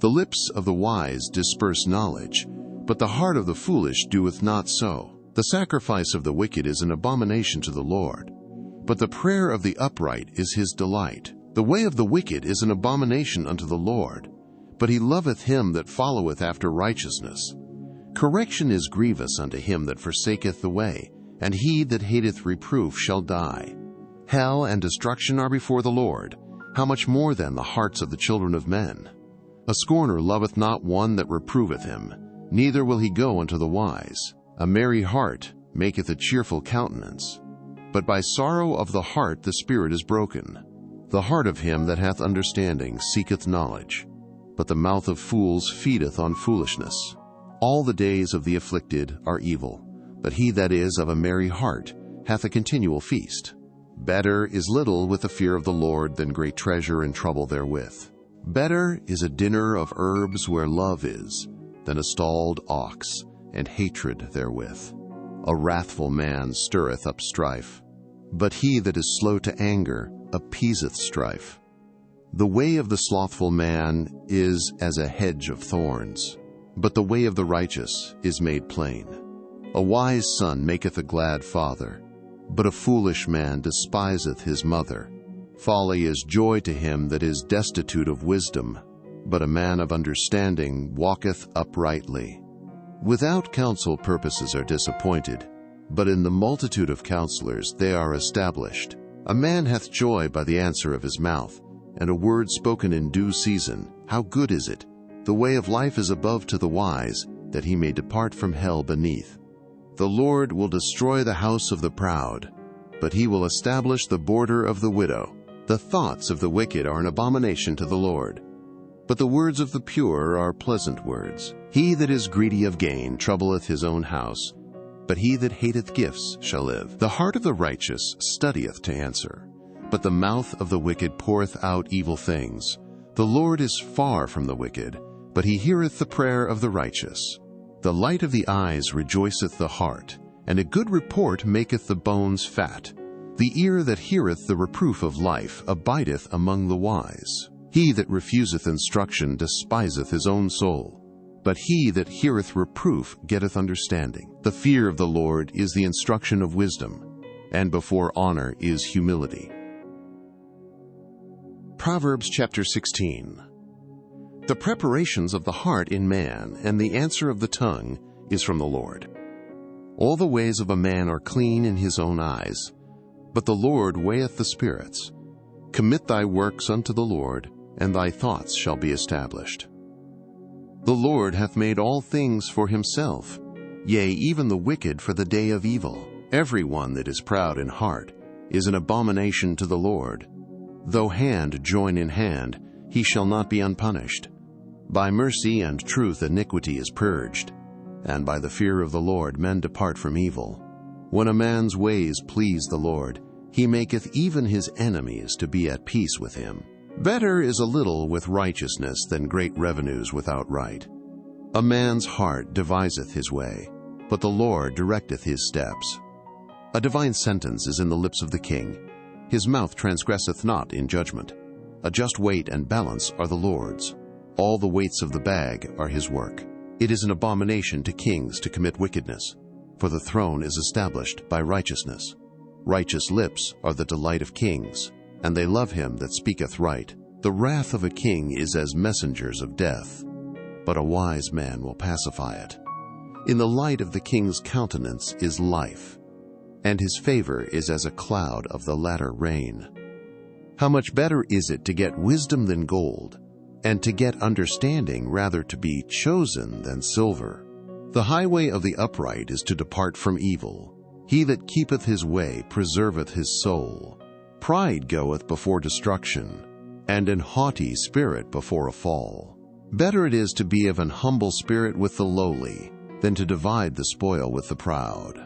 The lips of the wise disperse knowledge, but the heart of the foolish doeth not so. The sacrifice of the wicked is an abomination to the Lord, but the prayer of the upright is his delight. The way of the wicked is an abomination unto the Lord, but he loveth him that followeth after righteousness. Correction is grievous unto him that forsaketh the way, and he that hateth reproof shall die. Hell and destruction are before the Lord. How much more then the hearts of the children of men? A scorner loveth not one that reproveth him, neither will he go unto the wise. A merry heart maketh a cheerful countenance, but by sorrow of the heart the spirit is broken. The heart of him that hath understanding seeketh knowledge, but the mouth of fools feedeth on foolishness. All the days of the afflicted are evil, but he that is of a merry heart hath a continual feast. Better is little with the fear of the Lord than great treasure and trouble therewith. Better is a dinner of herbs where love is, than a stalled ox and hatred therewith. A wrathful man stirreth up strife, but he that is slow to anger appeaseth strife. The way of the slothful man is as a hedge of thorns, but the way of the righteous is made plain. A wise son maketh a glad father, but a foolish man despiseth his mother. Folly is joy to him that is destitute of wisdom, but a man of understanding walketh uprightly. Without counsel purposes are disappointed, but in the multitude of counselors they are established. A man hath joy by the answer of his mouth, and a word spoken in due season. How good is it! The way of life is above to the wise, that he may depart from hell beneath. The Lord will destroy the house of the proud, but he will establish the border of the widow. The thoughts of the wicked are an abomination to the Lord, but the words of the pure are pleasant words. He that is greedy of gain troubleth his own house, but he that hateth gifts shall live. The heart of the righteous studieth to answer, but the mouth of the wicked poureth out evil things. The Lord is far from the wicked, but he heareth the prayer of the righteous. The light of the eyes rejoiceth the heart, and a good report maketh the bones fat. The ear that heareth the reproof of life abideth among the wise. He that refuseth instruction despiseth his own soul, but he that heareth reproof getteth understanding. The fear of the Lord is the instruction of wisdom, and before honor is humility. Proverbs chapter 16. The preparations of the heart in man, and the answer of the tongue, is from the Lord. All the ways of a man are clean in his own eyes, but the Lord weigheth the spirits. Commit thy works unto the Lord, and thy thoughts shall be established. The Lord hath made all things for himself, yea, even the wicked for the day of evil. Every one that is proud in heart is an abomination to the Lord. Though hand join in hand, he shall not be unpunished. By mercy and truth iniquity is purged, and by the fear of the Lord men depart from evil. When a man's ways please the Lord, he maketh even his enemies to be at peace with him. Better is a little with righteousness than great revenues without right. A man's heart deviseth his way, but the Lord directeth his steps. A divine sentence is in the lips of the king. His mouth transgresseth not in judgment. A just weight and balance are the Lord's. All the weights of the bag are his work. It is an abomination to kings to commit wickedness, for the throne is established by righteousness. Righteous lips are the delight of kings, and they love him that speaketh right. The wrath of a king is as messengers of death, but a wise man will pacify it. In the light of the king's countenance is life, and his favor is as a cloud of the latter rain. How much better is it to get wisdom than gold, and to get understanding rather to be chosen than silver. The highway of the upright is to depart from evil. He that keepeth his way preserveth his soul. Pride goeth before destruction, and an haughty spirit before a fall. Better it is to be of an humble spirit with the lowly, than to divide the spoil with the proud.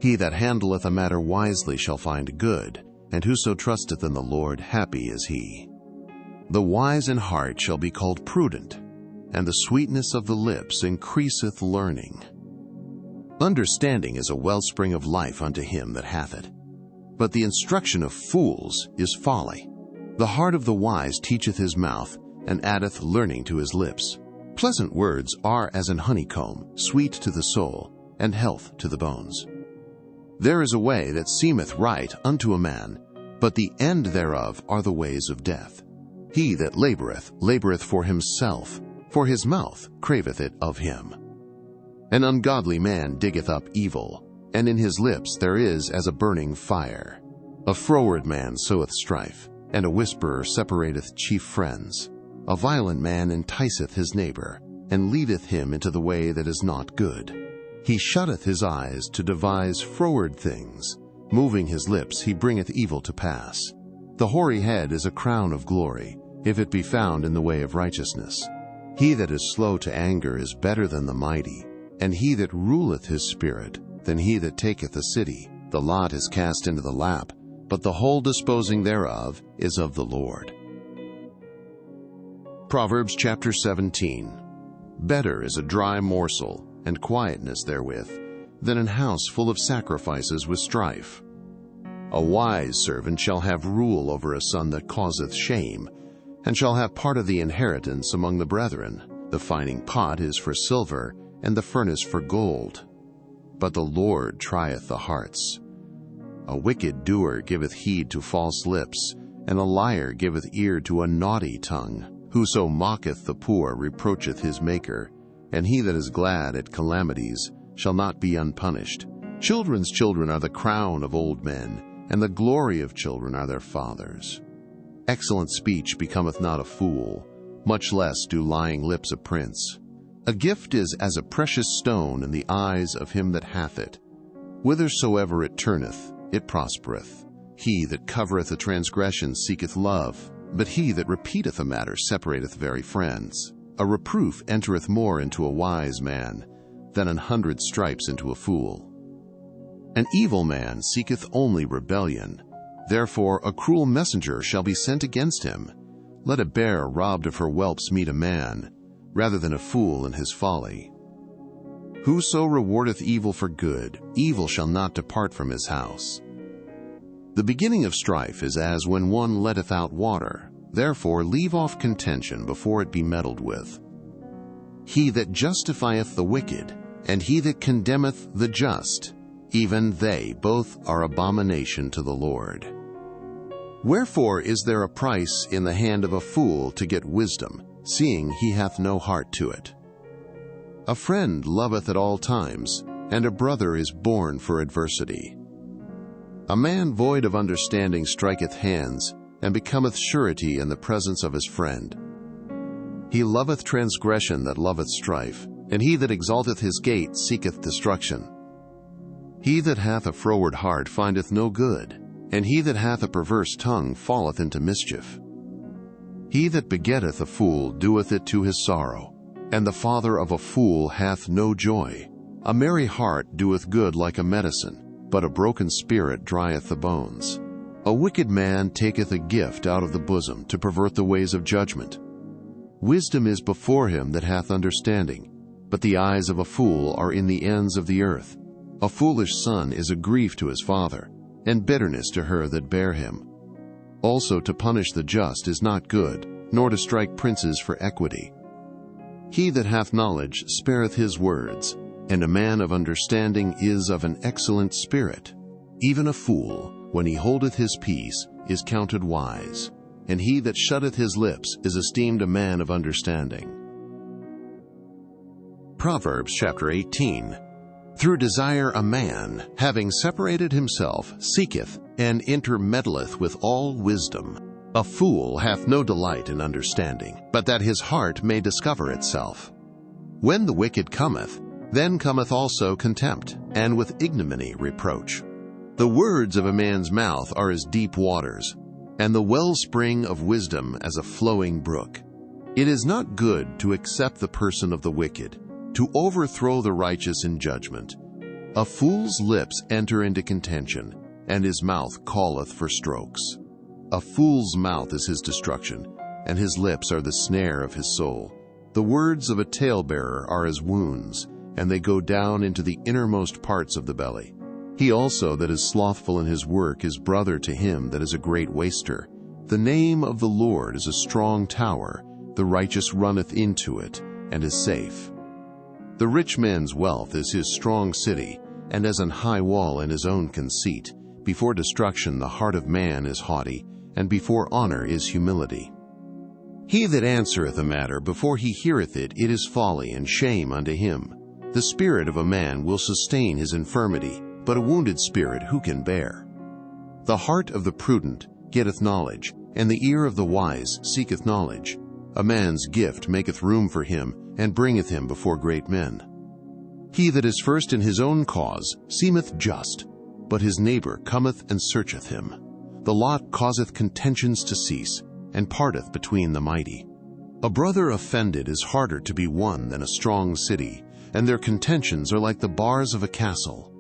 He that handleth a matter wisely shall find good, and whoso trusteth in the Lord, happy is he. The wise in heart shall be called prudent, and the sweetness of the lips increaseth learning. Understanding is a wellspring of life unto him that hath it, but the instruction of fools is folly. The heart of the wise teacheth his mouth, and addeth learning to his lips. Pleasant words are as an honeycomb, sweet to the soul, and health to the bones. There is a way that seemeth right unto a man, but the end thereof are the ways of death. He that laboureth, laboureth for himself, for his mouth craveth it of him. An ungodly man diggeth up evil, and in his lips there is as a burning fire. A froward man soweth strife, and a whisperer separateth chief friends. A violent man enticeth his neighbor, and leadeth him into the way that is not good. He shutteth his eyes to devise froward things. Moving his lips he bringeth evil to pass. The hoary head is a crown of glory, if it be found in the way of righteousness. He that is slow to anger is better than the mighty, and he that ruleth his spirit than he that taketh a city. The lot is cast into the lap, but the whole disposing thereof is of the Lord. Proverbs chapter 17. Better is a dry morsel, and quietness therewith, than an house full of sacrifices with strife. A wise servant shall have rule over a son that causeth shame, and shall have part of the inheritance among the brethren. The fining pot is for silver, and the furnace for gold. But the Lord trieth the hearts. A wicked doer giveth heed to false lips, and a liar giveth ear to a naughty tongue. Whoso mocketh the poor reproacheth his Maker, and he that is glad at calamities shall not be unpunished. Children's children are the crown of old men, and the glory of children are their fathers. Excellent speech becometh not a fool, much less do lying lips a prince. A gift is as a precious stone in the eyes of him that hath it. Whithersoever it turneth, it prospereth. He that covereth a transgression seeketh love, but he that repeateth a matter separateth very friends. A reproof entereth more into a wise man than 100 stripes into a fool. An evil man seeketh only rebellion. Therefore a cruel messenger shall be sent against him. Let a bear robbed of her whelps meet a man, rather than a fool in his folly. Whoso rewardeth evil for good, evil shall not depart from his house. The beginning of strife is as when one letteth out water. Therefore leave off contention before it be meddled with. He that justifieth the wicked, and he that condemneth the just, even they both are abomination to the Lord. Wherefore is there a price in the hand of a fool to get wisdom, seeing he hath no heart to it? A friend loveth at all times, and a brother is born for adversity. A man void of understanding striketh hands, and becometh surety in the presence of his friend. He loveth transgression that loveth strife, and he that exalteth his gate seeketh destruction. He that hath a froward heart findeth no good, and he that hath a perverse tongue falleth into mischief. He that begetteth a fool doeth it to his sorrow, and the father of a fool hath no joy. A merry heart doeth good like a medicine, but a broken spirit drieth the bones. A wicked man taketh a gift out of the bosom to pervert the ways of judgment. Wisdom is before him that hath understanding, but the eyes of a fool are in the ends of the earth. A foolish son is a grief to his father, and bitterness to her that bare him. Also to punish the just is not good, nor to strike princes for equity. He that hath knowledge spareth his words, and a man of understanding is of an excellent spirit. Even a fool, when he holdeth his peace, is counted wise, and he that shutteth his lips is esteemed a man of understanding. Proverbs chapter 18. Through desire a man, having separated himself, seeketh and intermeddleth with all wisdom. A fool hath no delight in understanding, but that his heart may discover itself. When the wicked cometh, then cometh also contempt, and with ignominy reproach. The words of a man's mouth are as deep waters, and the wellspring of wisdom as a flowing brook. It is not good to accept the person of the wicked, to overthrow the righteous in judgment. A fool's lips enter into contention, and his mouth calleth for strokes. A fool's mouth is his destruction, and his lips are the snare of his soul. The words of a talebearer are as wounds, and they go down into the innermost parts of the belly. He also that is slothful in his work is brother to him that is a great waster. The name of the Lord is a strong tower, the righteous runneth into it, and is safe. The rich man's wealth is his strong city, and as an high wall in his own conceit. Before destruction the heart of man is haughty, and before honor is humility. He that answereth a matter before he heareth it, it is folly and shame unto him. The spirit of a man will sustain his infirmity, but a wounded spirit who can bear? The heart of the prudent getteth knowledge, and the ear of the wise seeketh knowledge. A man's gift maketh room for him, and bringeth him before great men. He that is first in his own cause seemeth just, but his neighbor cometh and searcheth him. The lot causeth contentions to cease, and parteth between the mighty. A brother offended is harder to be won than a strong city, and their contentions are like the bars of a castle.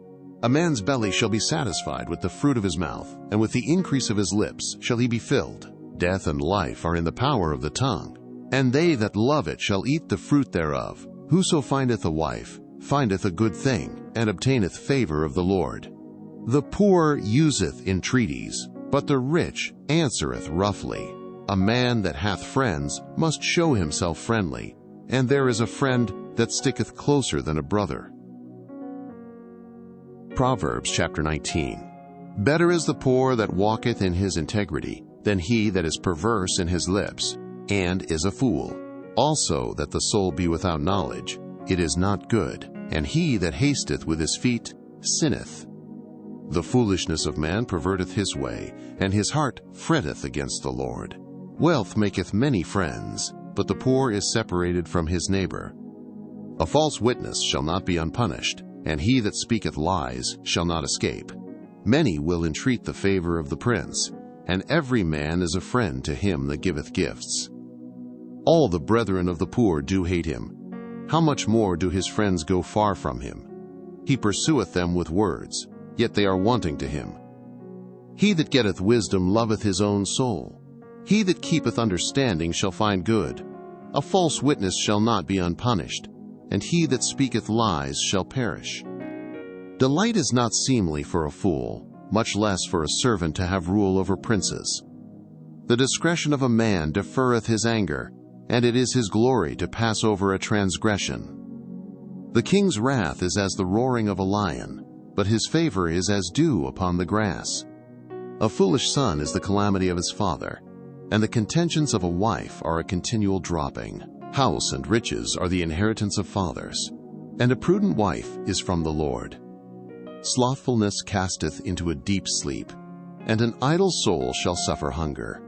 A man's belly shall be satisfied with the fruit of his mouth, and with the increase of his lips shall he be filled. Death and life are in the power of the tongue, and they that love it shall eat the fruit thereof. Whoso findeth a wife findeth a good thing, and obtaineth favor of the Lord. The poor useth entreaties, but the rich answereth roughly. A man that hath friends must show himself friendly, and there is a friend that sticketh closer than a brother. Proverbs chapter 19. Better is the poor that walketh in his integrity, than he that is perverse in his lips, and is a fool. Also that the soul be without knowledge, it is not good, and he that hasteth with his feet sinneth. The foolishness of man perverteth his way, and his heart fretteth against the Lord. Wealth maketh many friends, but the poor is separated from his neighbor. A false witness shall not be unpunished, and he that speaketh lies shall not escape. Many will entreat the favor of the prince, and every man is a friend to him that giveth gifts. All the brethren of the poor do hate him. How much more do his friends go far from him? He pursueth them with words, yet they are wanting to him. He that getteth wisdom loveth his own soul. He that keepeth understanding shall find good. A false witness shall not be unpunished, and he that speaketh lies shall perish. Delight is not seemly for a fool, much less for a servant to have rule over princes. The discretion of a man deferreth his anger, and it is his glory to pass over a transgression. The king's wrath is as the roaring of a lion, but his favor is as dew upon the grass. A foolish son is the calamity of his father, and the contentions of a wife are a continual dropping. House and riches are the inheritance of fathers, and a prudent wife is from the Lord. Slothfulness casteth into a deep sleep, and an idle soul shall suffer hunger.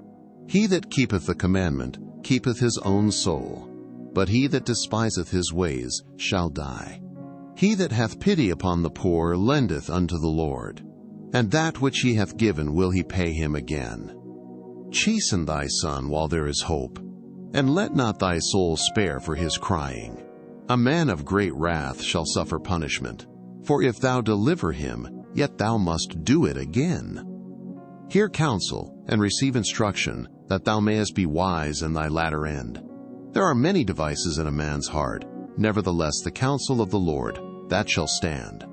He that keepeth the commandment keepeth his own soul, but he that despiseth his ways shall die. He that hath pity upon the poor lendeth unto the Lord, and that which he hath given will he pay him again. Chasten thy son while there is hope, and let not thy soul spare for his crying. A man of great wrath shall suffer punishment, for if thou deliver him, yet thou must do it again. Hear counsel, and receive instruction, that thou mayest be wise in thy latter end. There are many devices in a man's heart, nevertheless the counsel of the Lord, that shall stand.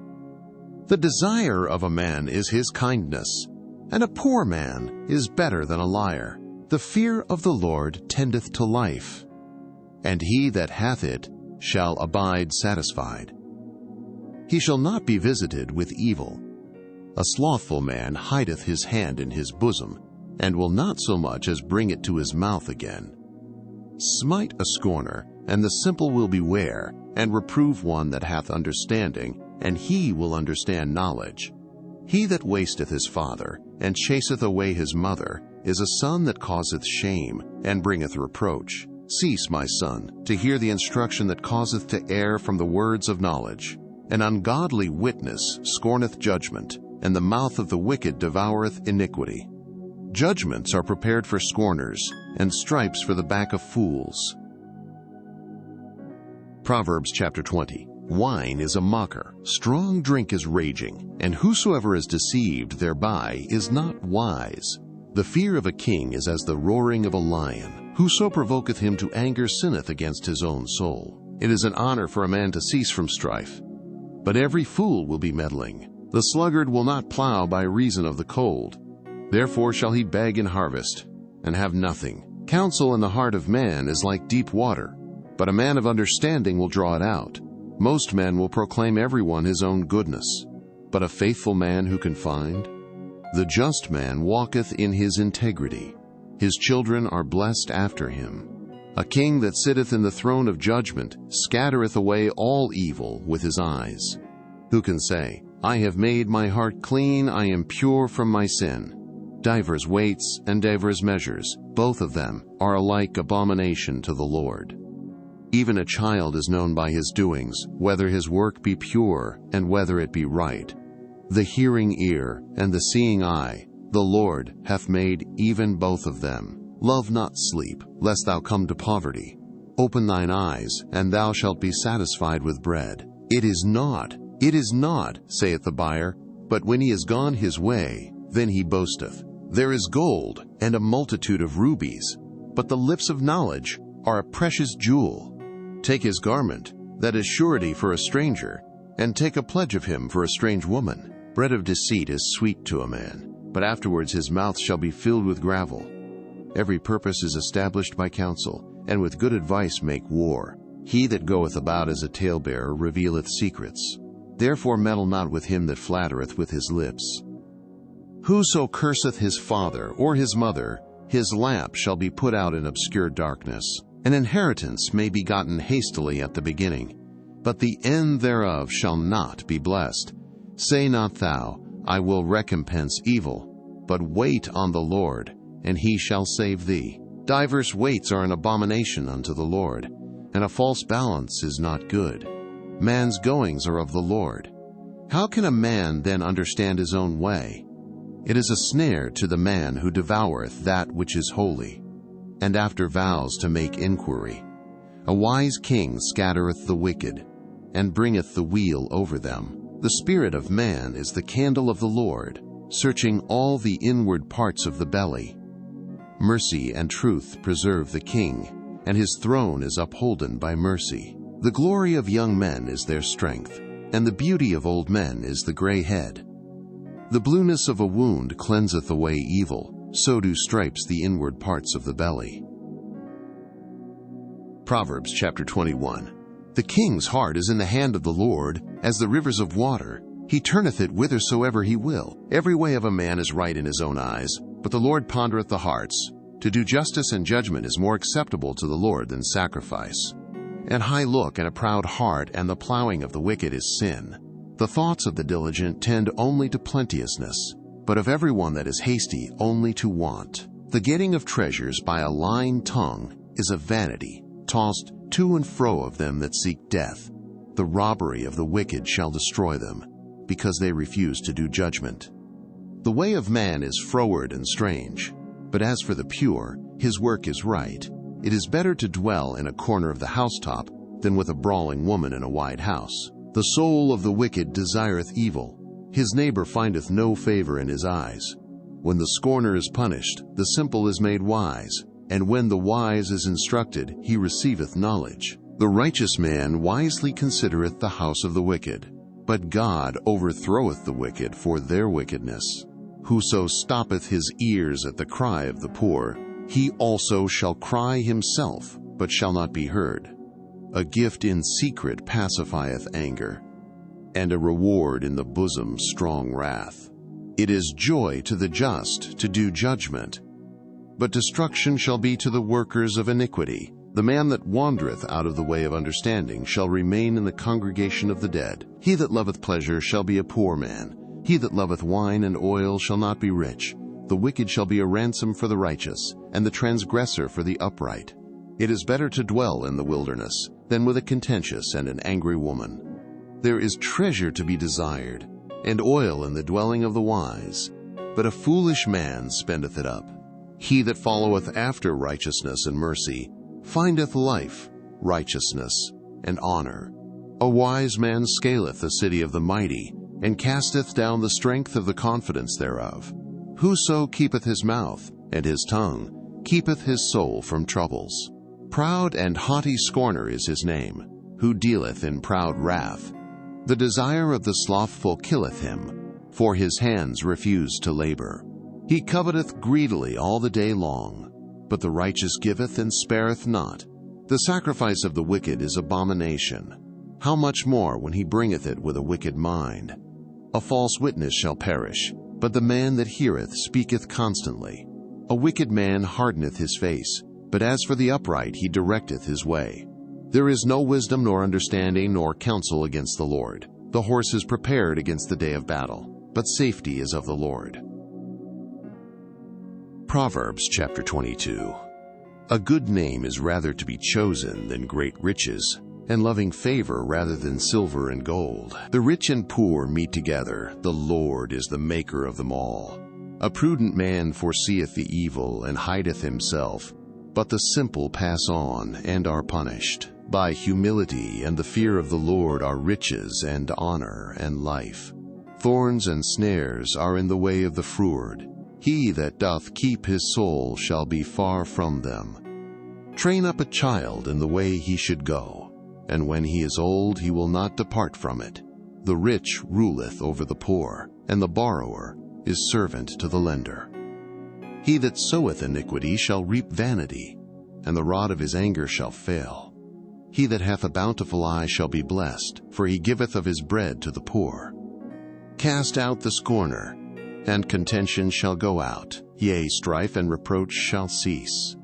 The desire of a man is his kindness, and a poor man is better than a liar. The fear of the Lord tendeth to life, and he that hath it shall abide satisfied. He shall not be visited with evil. A slothful man hideth his hand in his bosom, and will not so much as bring it to his mouth again. Smite a scorner, and the simple will beware, and reprove one that hath understanding, and he will understand knowledge. He that wasteth his father, and chaseth away his mother, is a son that causeth shame, and bringeth reproach. Cease, my son, to hear the instruction that causeth to err from the words of knowledge. An ungodly witness scorneth judgment, and the mouth of the wicked devoureth iniquity. Judgments are prepared for scorners, and stripes for the back of fools. Proverbs chapter 20. Wine is a mocker, strong drink is raging, and whosoever is deceived thereby is not wise. The fear of a king is as the roaring of a lion. Whoso provoketh him to anger sinneth against his own soul. It is an honor for a man to cease from strife, but every fool will be meddling. The sluggard will not plow by reason of the cold. Therefore shall he beg in harvest, and have nothing. Counsel in the heart of man is like deep water, but a man of understanding will draw it out. Most men will proclaim everyone his own goodness, but a faithful man who can find? The just man walketh in his integrity. His children are blessed after him. A king that sitteth in the throne of judgment scattereth away all evil with his eyes. Who can say, I have made my heart clean, I am pure from my sin? Divers weights and divers measures, both of them, are alike abomination to the Lord. Even a child is known by his doings, whether his work be pure, and whether it be right. The hearing ear and the seeing eye, the Lord hath made even both of them. Love not sleep, lest thou come to poverty. Open thine eyes, and thou shalt be satisfied with bread. It is not, saith the buyer, but when he is gone his way, then he boasteth. There is gold and a multitude of rubies, but the lips of knowledge are a precious jewel. Take his garment, that is surety for a stranger, and take a pledge of him for a strange woman. Bread of deceit is sweet to a man, but afterwards his mouth shall be filled with gravel. Every purpose is established by counsel, and with good advice make war. He that goeth about as a talebearer revealeth secrets. Therefore meddle not with him that flattereth with his lips. Whoso curseth his father or his mother, his lamp shall be put out in obscure darkness. An inheritance may be gotten hastily at the beginning, but the end thereof shall not be blessed. Say not thou, I will recompense evil, but wait on the Lord, and he shall save thee. Divers weights are an abomination unto the Lord, and a false balance is not good. Man's goings are of the Lord. How can a man then understand his own way? It is a snare to the man who devoureth that which is holy, and after vows to make inquiry. A wise king scattereth the wicked, and bringeth the weal over them. The spirit of man is the candle of the Lord, searching all the inward parts of the belly. Mercy and truth preserve the king, and his throne is upholden by mercy. The glory of young men is their strength, and the beauty of old men is the gray head. The blueness of a wound cleanseth away evil, so do stripes the inward parts of the belly. Proverbs chapter 21. The king's heart is in the hand of the Lord, as the rivers of water. He turneth it whithersoever he will. Every way of a man is right in his own eyes, but the Lord pondereth the hearts. To do justice and judgment is more acceptable to the Lord than sacrifice. An high look and a proud heart and the plowing of the wicked is sin. The thoughts of the diligent tend only to plenteousness, but of every one that is hasty only to want. The getting of treasures by a lying tongue is a vanity, tossed to and fro of them that seek death. The robbery of the wicked shall destroy them, because they refuse to do judgment. The way of man is froward and strange, but as for the pure, his work is right. It is better to dwell in a corner of the housetop than with a brawling woman in a wide house. The soul of the wicked desireth evil. His neighbor findeth no favor in his eyes. When the scorner is punished, the simple is made wise, and when the wise is instructed, he receiveth knowledge. The righteous man wisely considereth the house of the wicked, but God overthroweth the wicked for their wickedness. Whoso stoppeth his ears at the cry of the poor, he also shall cry himself, but shall not be heard. A gift in secret pacifieth anger, and a reward in the bosom strong wrath. It is joy to the just to do judgment, but destruction shall be to the workers of iniquity. The man that wandereth out of the way of understanding shall remain in the congregation of the dead. He that loveth pleasure shall be a poor man. He that loveth wine and oil shall not be rich. The wicked shall be a ransom for the righteous, and the transgressor for the upright. It is better to dwell in the wilderness than with a contentious and an angry woman. There is treasure to be desired, and oil in the dwelling of the wise, but a foolish man spendeth it up. He that followeth after righteousness and mercy findeth life, righteousness, and honor. A wise man scaleth the city of the mighty, and casteth down the strength of the confidence thereof. Whoso keepeth his mouth and his tongue keepeth his soul from troubles. Proud and haughty scorner is his name, who dealeth in proud wrath. The desire of the slothful killeth him, for his hands refuse to labor. He coveteth greedily all the day long, but the righteous giveth and spareth not. The sacrifice of the wicked is abomination. How much more when he bringeth it with a wicked mind? A false witness shall perish, but the man that heareth speaketh constantly. A wicked man hardeneth his face, but as for the upright he directeth his way. There is no wisdom nor understanding nor counsel against the Lord. The horse is prepared against the day of battle, but safety is of the Lord. Proverbs chapter 22. A good name is rather to be chosen than great riches, and loving favor rather than silver and gold. The rich and poor meet together. The Lord is the maker of them all. A prudent man foreseeth the evil and hideth himself, but the simple pass on and are punished. By humility and the fear of the Lord are riches and honor and life. Thorns and snares are in the way of the froward. He that doth keep his soul shall be far from them. Train up a child in the way he should go, and when he is old he will not depart from it. The rich ruleth over the poor, and the borrower is servant to the lender. He that soweth iniquity shall reap vanity, and the rod of his anger shall fail. He that hath a bountiful eye shall be blessed, for he giveth of his bread to the poor. Cast out the scorner, and contention shall go out, yea, strife and reproach shall cease.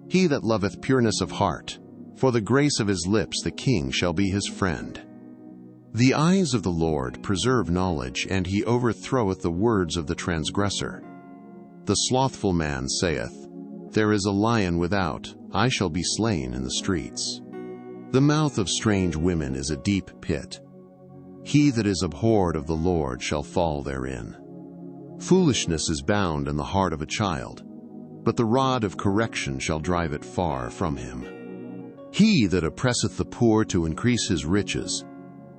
He that loveth pureness of heart, for the grace of his lips the king shall be his friend. The eyes of the Lord preserve knowledge, and he overthroweth the words of the transgressor. The slothful man saith, There is a lion without, I shall be slain in the streets. The mouth of strange women is a deep pit. He that is abhorred of the Lord shall fall therein. Foolishness is bound in the heart of a child, but the rod of correction shall drive it far from him. He that oppresseth the poor to increase his riches,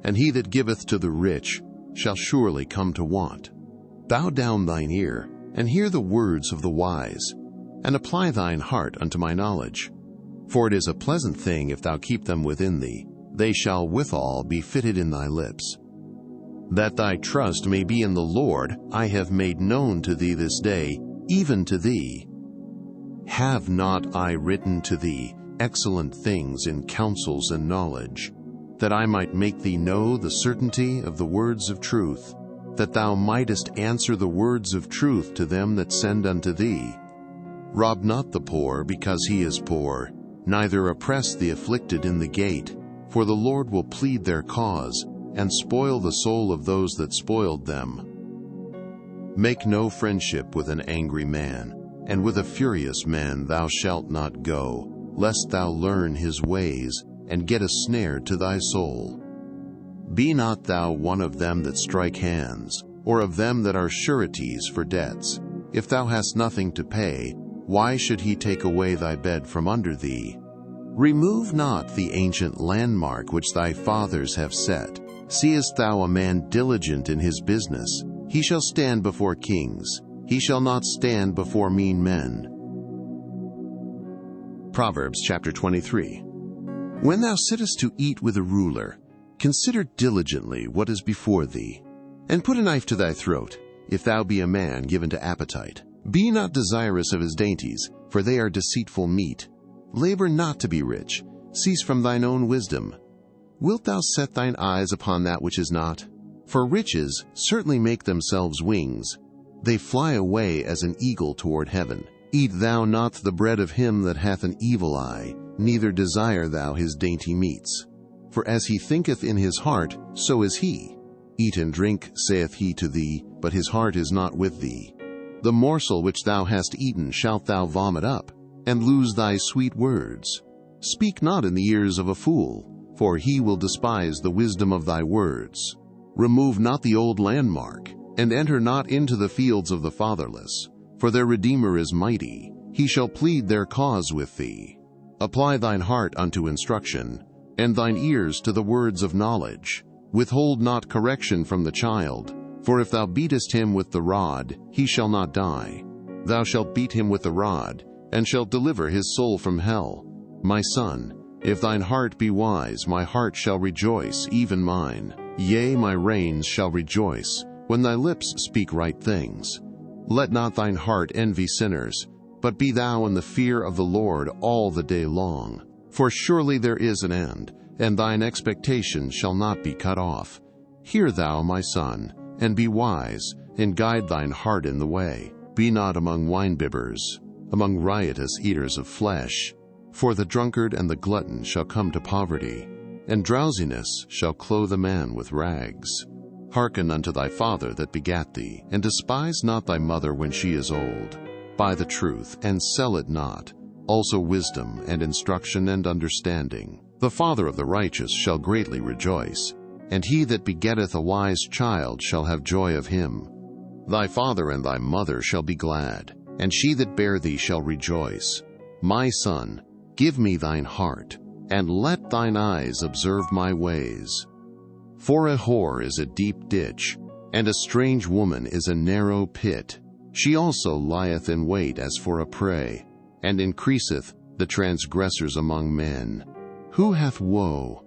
and he that giveth to the rich shall surely come to want. Bow down thine ear, and hear the words of the wise, and apply thine heart unto my knowledge. For it is a pleasant thing if thou keep them within thee, they shall withal be fitted in thy lips. That thy trust may be in the Lord, I have made known to thee this day, even to thee. Have not I written to thee excellent things in counsels and knowledge, that I might make thee know the certainty of the words of truth, that thou mightest answer the words of truth to them that send unto thee? Rob not the poor because he is poor, neither oppress the afflicted in the gate, for the Lord will plead their cause, and spoil the soul of those that spoiled them. Make no friendship with an angry man, and with a furious man thou shalt not go, lest thou learn his ways, and get a snare to thy soul. Be not thou one of them that strike hands, or of them that are sureties for debts. If thou hast nothing to pay, why should he take away thy bed from under thee? Remove not the ancient landmark which thy fathers have set. Seest thou a man diligent in his business? He shall stand before kings. He shall not stand before mean men. Proverbs chapter 23. When thou sittest to eat with a ruler, consider diligently what is before thee, and put a knife to thy throat, if thou be a man given to appetite. Be not desirous of his dainties, for they are deceitful meat. Labor not to be rich. Cease from thine own wisdom. Wilt thou set thine eyes upon that which is not? For riches certainly make themselves wings. They fly away as an eagle toward heaven. Eat thou not the bread of him that hath an evil eye, neither desire thou his dainty meats. For as he thinketh in his heart, so is he. Eat and drink, saith he to thee, but his heart is not with thee. The morsel which thou hast eaten shalt thou vomit up, and lose thy sweet words. Speak not in the ears of a fool, for he will despise the wisdom of thy words. Remove not the old landmark, and enter not into the fields of the fatherless, for their Redeemer is mighty. He shall plead their cause with thee. Apply thine heart unto instruction, and thine ears to the words of knowledge. Withhold not correction from the child, for if thou beatest him with the rod, he shall not die. Thou shalt beat him with the rod, and shalt deliver his soul from hell. My son, if thine heart be wise, my heart shall rejoice, even mine. Yea, my reins shall rejoice, when thy lips speak right things. Let not thine heart envy sinners, but be thou in the fear of the Lord all the day long. For surely there is an end, and thine expectation shall not be cut off. Hear thou, my son, and be wise, and guide thine heart in the way. Be not among winebibbers, among riotous eaters of flesh. For the drunkard and the glutton shall come to poverty, and drowsiness shall clothe a man with rags. Hearken unto thy father that begat thee, and despise not thy mother when she is old. Buy the truth, and sell it not, also wisdom, and instruction, and understanding. The father of the righteous shall greatly rejoice, and he that begetteth a wise child shall have joy of him. Thy father and thy mother shall be glad, and she that bare thee shall rejoice. My son, give me thine heart, and let thine eyes observe my ways. For a whore is a deep ditch, and a strange woman is a narrow pit. She also lieth in wait as for a prey, and increaseth the transgressors among men. Who hath woe?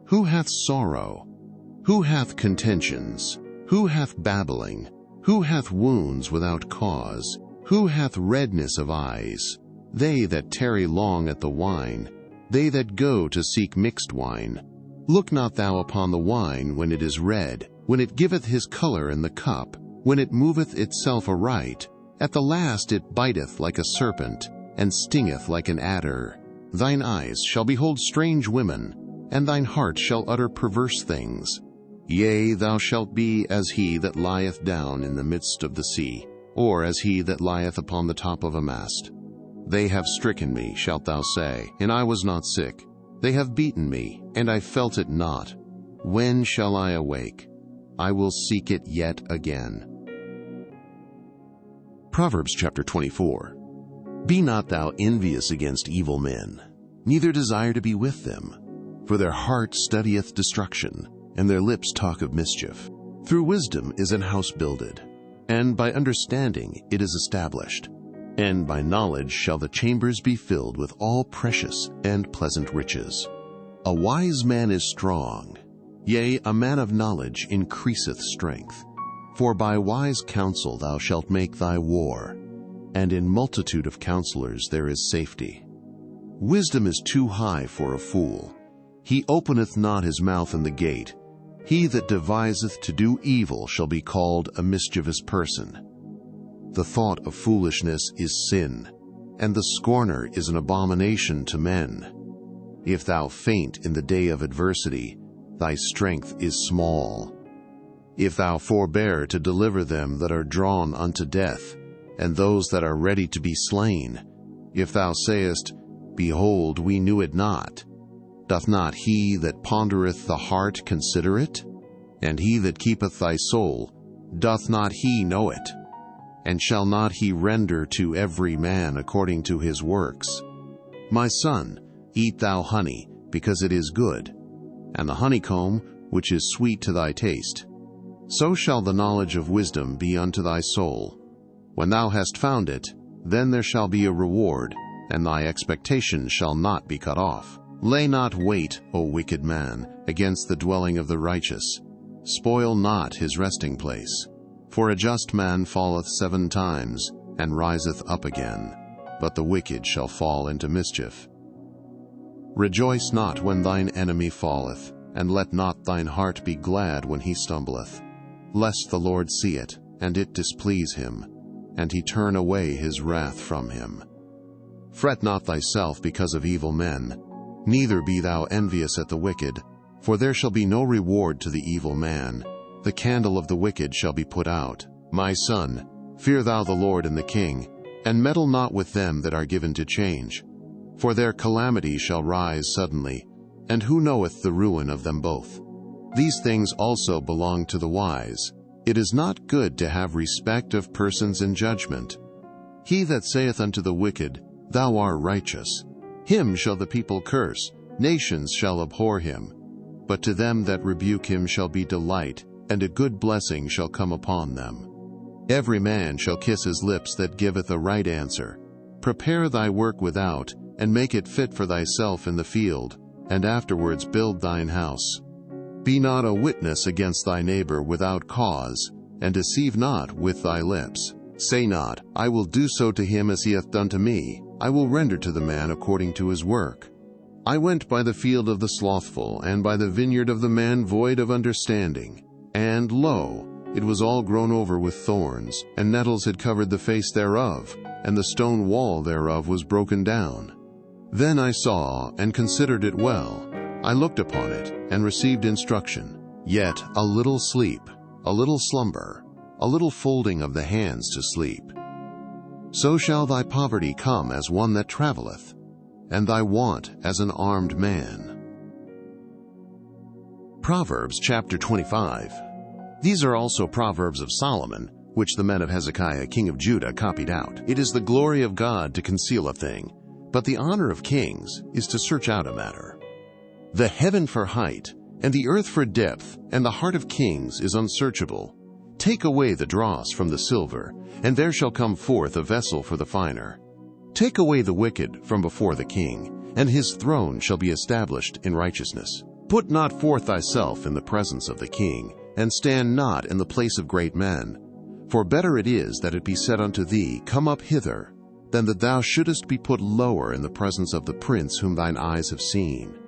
Who hath sorrow? Who hath contentions? Who hath babbling? Who hath wounds without cause? Who hath redness of eyes? They that tarry long at the wine, they that go to seek mixed wine. Look not thou upon the wine when it is red, when it giveth his color in the cup, when it moveth itself aright. At the last it biteth like a serpent, and stingeth like an adder. Thine eyes shall behold strange women, and thine heart shall utter perverse things. Yea, thou shalt be as he that lieth down in the midst of the sea, or as he that lieth upon the top of a mast. They have stricken me, shalt thou say, and I was not sick. They have beaten me, and I felt it not. When shall I awake? I will seek it yet again. Proverbs chapter 24. Be not thou envious against evil men, neither desire to be with them. For their heart studieth destruction, and their lips talk of mischief. Through wisdom is an house builded, and by understanding it is established. And by knowledge shall the chambers be filled with all precious and pleasant riches. A wise man is strong, yea, a man of knowledge increaseth strength. For by wise counsel thou shalt make thy war, and in multitude of counselors there is safety. Wisdom is too high for a fool. He openeth not his mouth in the gate. He that deviseth to do evil shall be called a mischievous person. The thought of foolishness is sin, and the scorner is an abomination to men. If thou faint in the day of adversity, thy strength is small. If thou forbear to deliver them that are drawn unto death, and those that are ready to be slain, if thou sayest, Behold, we knew it not, doth not he that pondereth the heart consider it? And he that keepeth thy soul, doth not he know it? And shall not he render to every man according to his works? My son, eat thou honey, because it is good, and the honeycomb, which is sweet to thy taste. So shall the knowledge of wisdom be unto thy soul. When thou hast found it, then there shall be a reward, and thy expectation shall not be cut off. Lay not wait, O wicked man, against the dwelling of the righteous. Spoil not his resting place. For a just man falleth 7 times, and riseth up again, but the wicked shall fall into mischief. Rejoice not when thine enemy falleth, and let not thine heart be glad when he stumbleth, lest the Lord see it, and it displease him, and he turn away his wrath from him. Fret not thyself because of evil men, neither be thou envious at the wicked, for there shall be no reward to the evil man. The candle of the wicked shall be put out. My son, fear thou the Lord and the king, and meddle not with them that are given to change. For their calamity shall rise suddenly, and who knoweth the ruin of them both? These things also belong to the wise. It is not good to have respect of persons in judgment. He that saith unto the wicked, Thou art righteous, him shall the people curse, nations shall abhor him. But to them that rebuke him shall be delight, and a good blessing shall come upon them. Every man shall kiss his lips that giveth a right answer. Prepare thy work without, and make it fit for thyself in the field, and afterwards build thine house. Be not a witness against thy neighbor without cause, and deceive not with thy lips. Say not, I will do so to him as he hath done to me. I will render to the man according to his work. I went by the field of the slothful, and by the vineyard of the man void of understanding. And lo, it was all grown over with thorns, and nettles had covered the face thereof, and the stone wall thereof was broken down. Then I saw, and considered it well. I looked upon it, and received instruction. Yet a little sleep, a little slumber, a little folding of the hands to sleep. So shall thy poverty come as one that travelleth, and thy want as an armed man. Proverbs chapter 25. These are also Proverbs of Solomon, which the men of Hezekiah king of Judah copied out. It is the glory of God to conceal a thing, but the honor of kings is to search out a matter. The heaven for height, and the earth for depth, and the heart of kings is unsearchable. Take away the dross from the silver, and there shall come forth a vessel for the finer. Take away the wicked from before the king, and his throne shall be established in righteousness. Put not forth thyself in the presence of the king, and stand not in the place of great men. For better it is that it be said unto thee, Come up hither, than that thou shouldest be put lower in the presence of the prince whom thine eyes have seen.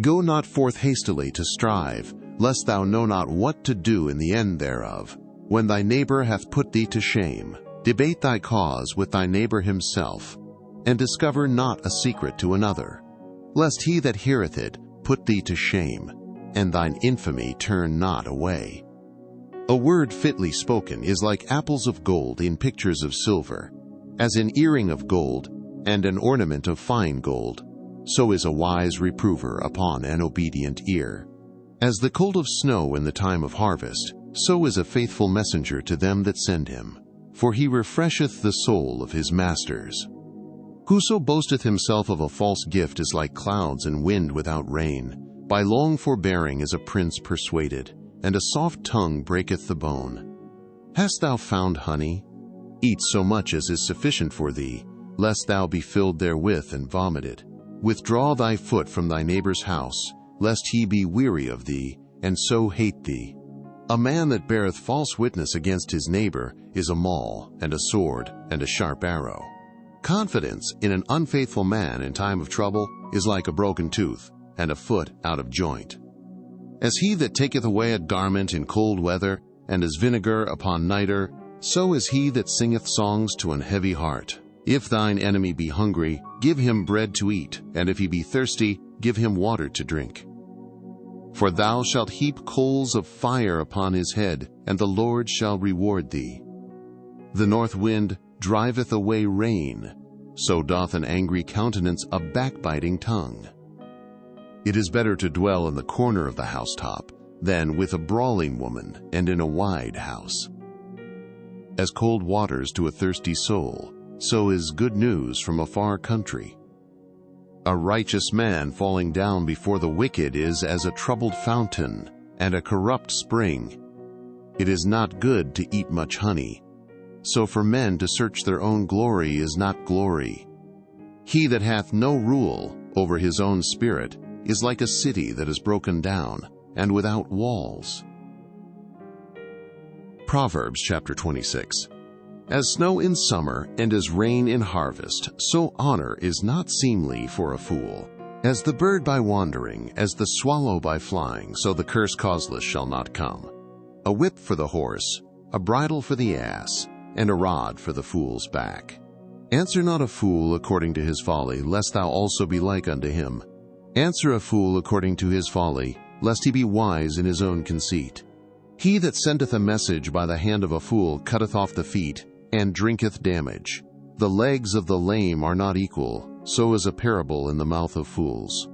Go not forth hastily to strive, lest thou know not what to do in the end thereof. When thy neighbor hath put thee to shame, debate thy cause with thy neighbor himself, and discover not a secret to another, lest he that heareth it put thee to shame, and thine infamy turn not away. A word fitly spoken is like apples of gold in pictures of silver, as an earring of gold and an ornament of fine gold. So is a wise reprover upon an obedient ear. As the cold of snow in the time of harvest, so is a faithful messenger to them that send him. For he refresheth the soul of his masters. Whoso boasteth himself of a false gift is like clouds and wind without rain. By long forbearing is a prince persuaded, and a soft tongue breaketh the bone. Hast thou found honey? Eat so much as is sufficient for thee, lest thou be filled therewith and vomited. Withdraw thy foot from thy neighbor's house, lest he be weary of thee, and so hate thee. A man that beareth false witness against his neighbor is a maul, and a sword, and a sharp arrow. Confidence in an unfaithful man in time of trouble is like a broken tooth, and a foot out of joint. As he that taketh away a garment in cold weather, and as vinegar upon nitre, so is he that singeth songs to an heavy heart. If thine enemy be hungry, give him bread to eat, and if he be thirsty, give him water to drink. For thou shalt heap coals of fire upon his head, and the Lord shall reward thee. The north wind driveth away rain, so doth an angry countenance a backbiting tongue. It is better to dwell in the corner of the housetop than with a brawling woman and in a wide house. As cold waters to a thirsty soul, so is good news from a far country. A righteous man falling down before the wicked is as a troubled fountain and a corrupt spring. It is not good to eat much honey, so for men to search their own glory is not glory. He that hath no rule over his own spirit is like a city that is broken down and without walls. Proverbs chapter 26. As snow in summer and as rain in harvest, so honor is not seemly for a fool. As the bird by wandering, as the swallow by flying, so the curse causeless shall not come. A whip for the horse, a bridle for the ass, and a rod for the fool's back. Answer not a fool according to his folly, lest thou also be like unto him. Answer a fool according to his folly, lest he be wise in his own conceit. He that sendeth a message by the hand of a fool cutteth off the feet, and drinketh damage. The legs of the lame are not equal, so is a parable in the mouth of fools.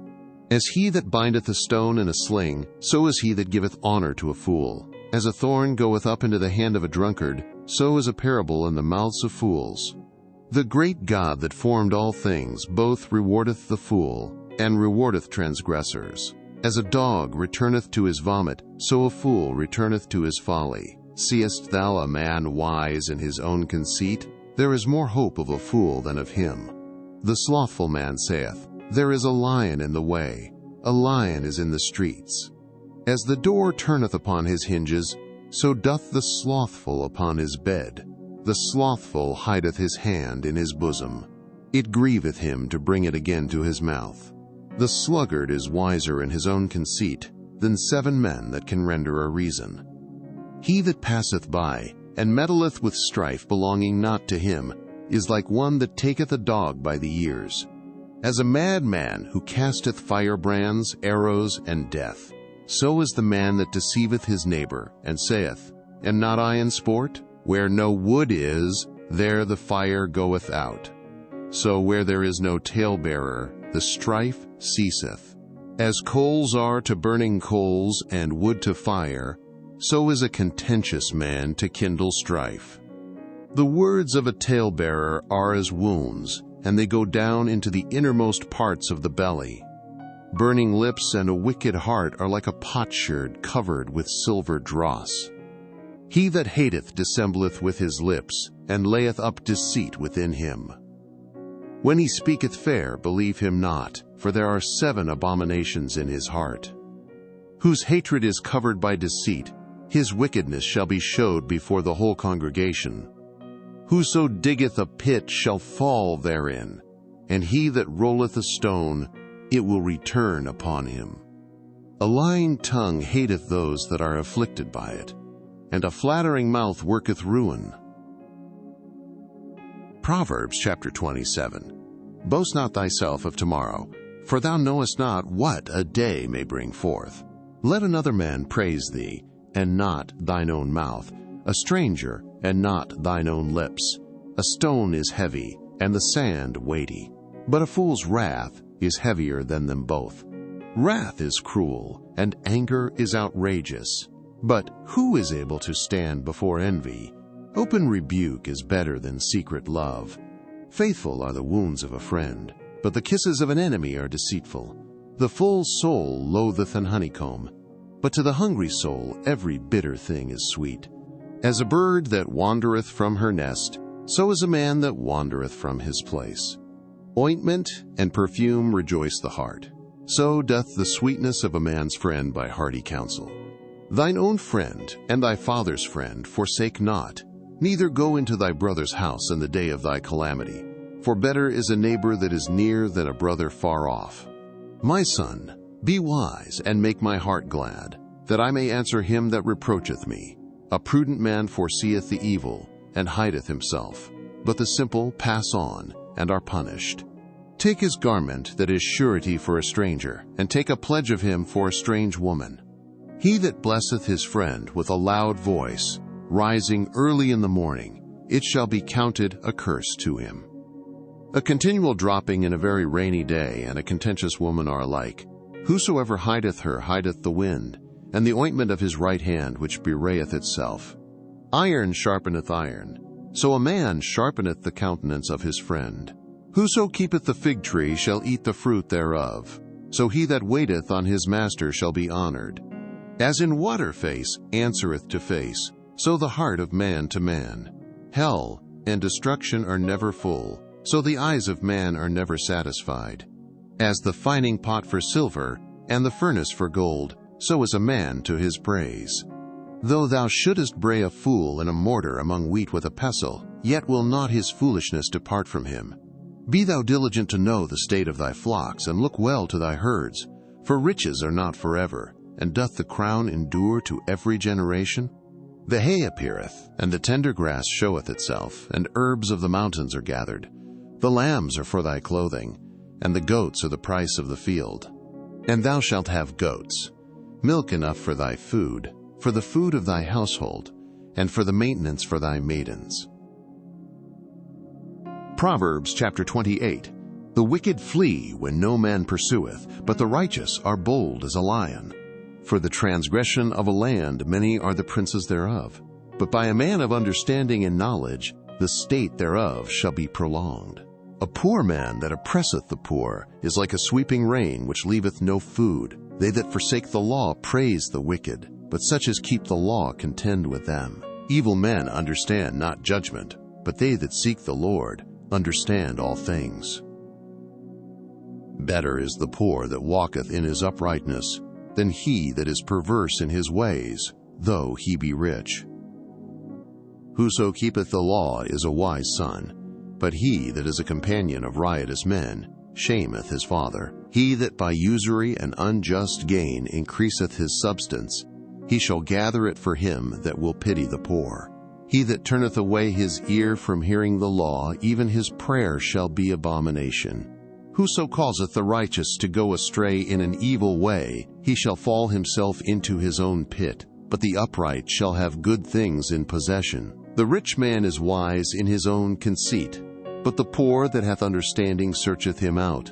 As he that bindeth a stone in a sling, so is he that giveth honor to a fool. As a thorn goeth up into the hand of a drunkard, so is a parable in the mouths of fools. The great God that formed all things both rewardeth the fool, and rewardeth transgressors. As a dog returneth to his vomit, so a fool returneth to his folly. Seest thou a man wise in his own conceit? There is more hope of a fool than of him. The slothful man saith, There is a lion in the way, a lion is in the streets. As the door turneth upon his hinges, so doth the slothful upon his bed. The slothful hideth his hand in his bosom. It grieveth him to bring it again to his mouth. The sluggard is wiser in his own conceit than 7 men that can render a reason. He that passeth by, and meddleth with strife belonging not to him, is like one that taketh a dog by the ears. As a madman who casteth firebrands, arrows, and death, so is the man that deceiveth his neighbor, and saith, Am not I in sport? Where no wood is, there the fire goeth out. So where there is no talebearer, the strife ceaseth. As coals are to burning coals, and wood to fire, so is a contentious man to kindle strife. The words of a talebearer are as wounds, and they go down into the innermost parts of the belly. Burning lips and a wicked heart are like a potsherd covered with silver dross. He that hateth dissembleth with his lips, and layeth up deceit within him. When he speaketh fair, believe him not, for there are 7 abominations in his heart. Whose hatred is covered by deceit, his wickedness shall be showed before the whole congregation. Whoso diggeth a pit shall fall therein, and he that rolleth a stone, it will return upon him. A lying tongue hateth those that are afflicted by it, and a flattering mouth worketh ruin. Proverbs chapter 27. Boast not thyself of tomorrow, for thou knowest not what a day may bring forth. Let another man praise thee, and not thine own mouth, a stranger, and not thine own lips. A stone is heavy, and the sand weighty, but a fool's wrath is heavier than them both. Wrath is cruel, and anger is outrageous. But who is able to stand before envy? Open rebuke is better than secret love. Faithful are the wounds of a friend, but the kisses of an enemy are deceitful. The full soul loatheth an honeycomb, but to the hungry soul every bitter thing is sweet. As a bird that wandereth from her nest, so is a man that wandereth from his place. Ointment and perfume rejoice the heart. So doth the sweetness of a man's friend by hearty counsel. Thine own friend and thy father's friend forsake not, neither go into thy brother's house in the day of thy calamity. For better is a neighbor that is near than a brother far off. My son, be wise and make my heart glad, that I may answer him that reproacheth me. A prudent man foreseeth the evil, and hideth himself, but the simple pass on, and are punished. Take his garment that is surety for a stranger, and take a pledge of him for a strange woman. He that blesseth his friend with a loud voice, rising early in the morning, it shall be counted a curse to him. A continual dropping in a very rainy day and a contentious woman are alike. Whosoever hideth her hideth the wind, and the ointment of his right hand which bewrayeth itself. Iron sharpeneth iron, so a man sharpeneth the countenance of his friend. Whoso keepeth the fig tree shall eat the fruit thereof, so he that waiteth on his master shall be honored. As in water face answereth to face, so the heart of man to man. Hell and destruction are never full, so the eyes of man are never satisfied. As the fining pot for silver, and the furnace for gold, so is a man to his praise. Though thou shouldest bray a fool in a mortar among wheat with a pestle, yet will not his foolishness depart from him. Be thou diligent to know the state of thy flocks, and look well to thy herds, for riches are not forever, and doth the crown endure to every generation? The hay appeareth, and the tender grass showeth itself, and herbs of the mountains are gathered. The lambs are for thy clothing, and the goats are the price of the field. And thou shalt have goats, milk enough for thy food, for the food of thy household, and for the maintenance for thy maidens. Proverbs chapter 28. The wicked flee when no man pursueth, but the righteous are bold as a lion. For the transgression of a land many are the princes thereof, but by a man of understanding and knowledge the state thereof shall be prolonged. A poor man that oppresseth the poor is like a sweeping rain which leaveth no food. They that forsake the law praise the wicked, but such as keep the law contend with them. Evil men understand not judgment, but they that seek the Lord understand all things. Better is the poor that walketh in his uprightness than he that is perverse in his ways, though he be rich. Whoso keepeth the law is a wise son, but he that is a companion of riotous men shameth his father. He that by usury and unjust gain increaseth his substance, he shall gather it for him that will pity the poor. He that turneth away his ear from hearing the law, even his prayer shall be abomination. Whoso causeth the righteous to go astray in an evil way, he shall fall himself into his own pit, but the upright shall have good things in possession. The rich man is wise in his own conceit, but the poor that hath understanding searcheth him out.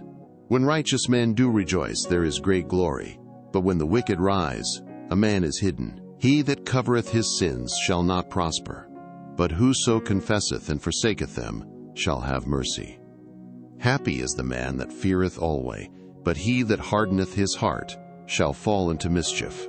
When righteous men do rejoice, there is great glory, but when the wicked rise, a man is hidden. He that covereth his sins shall not prosper, but whoso confesseth and forsaketh them shall have mercy. Happy is the man that feareth always, but he that hardeneth his heart shall fall into mischief.